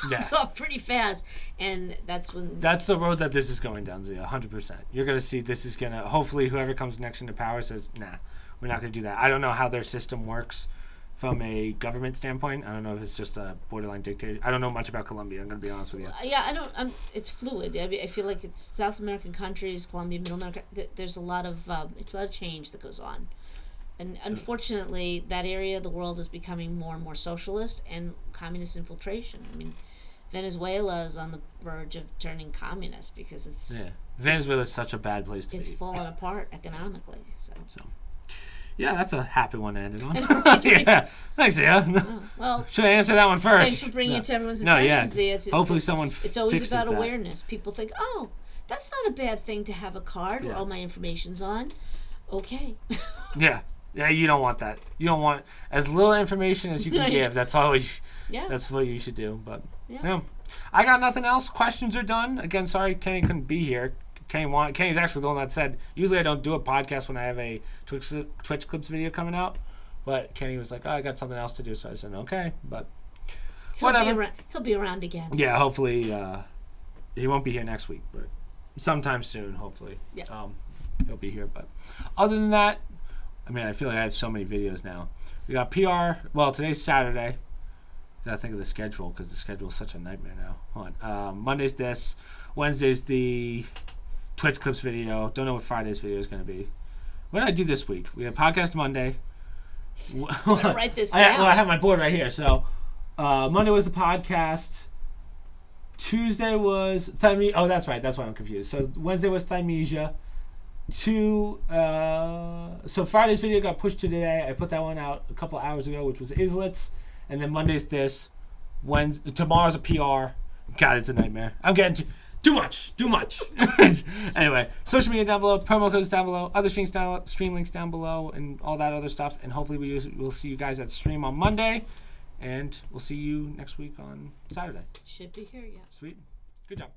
Speaker 2: drops off pretty fast. And that's when...
Speaker 1: That's the road that this is going down, Zia, 100%. You're going to see this is going to... Hopefully whoever comes next into power says, nah, we're not going to do that. I don't know how their system works from a government standpoint. I don't know if it's just a borderline dictatorship. I don't know much about Colombia, I'm going to be honest with you.
Speaker 2: Yeah, I don't... it's fluid. I feel like it's South American countries, Colombia, Middle America. There's a lot of change that goes on. And unfortunately, that area of the world is becoming more and more socialist and communist infiltration. I mean, Venezuela is on the verge of turning communist, because it's
Speaker 1: Venezuela is such a bad place to
Speaker 2: It's
Speaker 1: be.
Speaker 2: falling apart economically. So.
Speaker 1: Yeah, that's a happy one to end it on.
Speaker 2: Right.
Speaker 1: Yeah. Thanks, Zia.
Speaker 2: Well,
Speaker 1: Should I answer that one first?
Speaker 2: thanks for bringing it to everyone's attention, Zia.
Speaker 1: Hopefully someone
Speaker 2: It's always
Speaker 1: fixes
Speaker 2: about
Speaker 1: that.
Speaker 2: awareness. People think, oh, that's not a bad thing to have a card where all my information's on. Okay.
Speaker 1: Yeah. Yeah, you don't want that. You don't want as little information as you can
Speaker 2: Right.
Speaker 1: give. That's all.
Speaker 2: Yeah.
Speaker 1: That's what you should do. But
Speaker 2: Yeah.
Speaker 1: I got nothing else. Questions are done. Again, sorry Kenny couldn't be here. Kenny's actually the one that said, usually I don't do a podcast when I have a Twitch Clips video coming out. But Kenny was like, oh, I got something else to do. So I said, okay. But whatever.
Speaker 2: He'll be around again.
Speaker 1: Yeah, hopefully he won't be here next week. But sometime soon, hopefully.
Speaker 2: Yeah.
Speaker 1: He'll be here. But other than that, I mean, I feel like I have so many videos now. We got PR. Well, today's Saturday. Gotta think of the schedule because the schedule is such a nightmare now. Hold on. Monday's this. Wednesday's the Twitch Clips video. Don't know what Friday's video is going to be. What did I do this week? We had podcast Monday.
Speaker 2: I'm gonna write this down.
Speaker 1: I have my board right here. So Monday was the podcast. Tuesday was Thymesia. Oh, that's right. That's why I'm confused. So Wednesday was Thymesia. So Friday's video got pushed to today. I put that one out a couple hours ago, which was Islets. And then Monday's this. Tomorrow's a PR. God, it's a nightmare. I'm getting too much. Anyway, social media down below, promo codes down below, other stream links down below, and all that other stuff. And hopefully we'll see you guys at stream on Monday. And we'll see you next week on Saturday.
Speaker 2: Should be here, yeah.
Speaker 1: Sweet. Good job.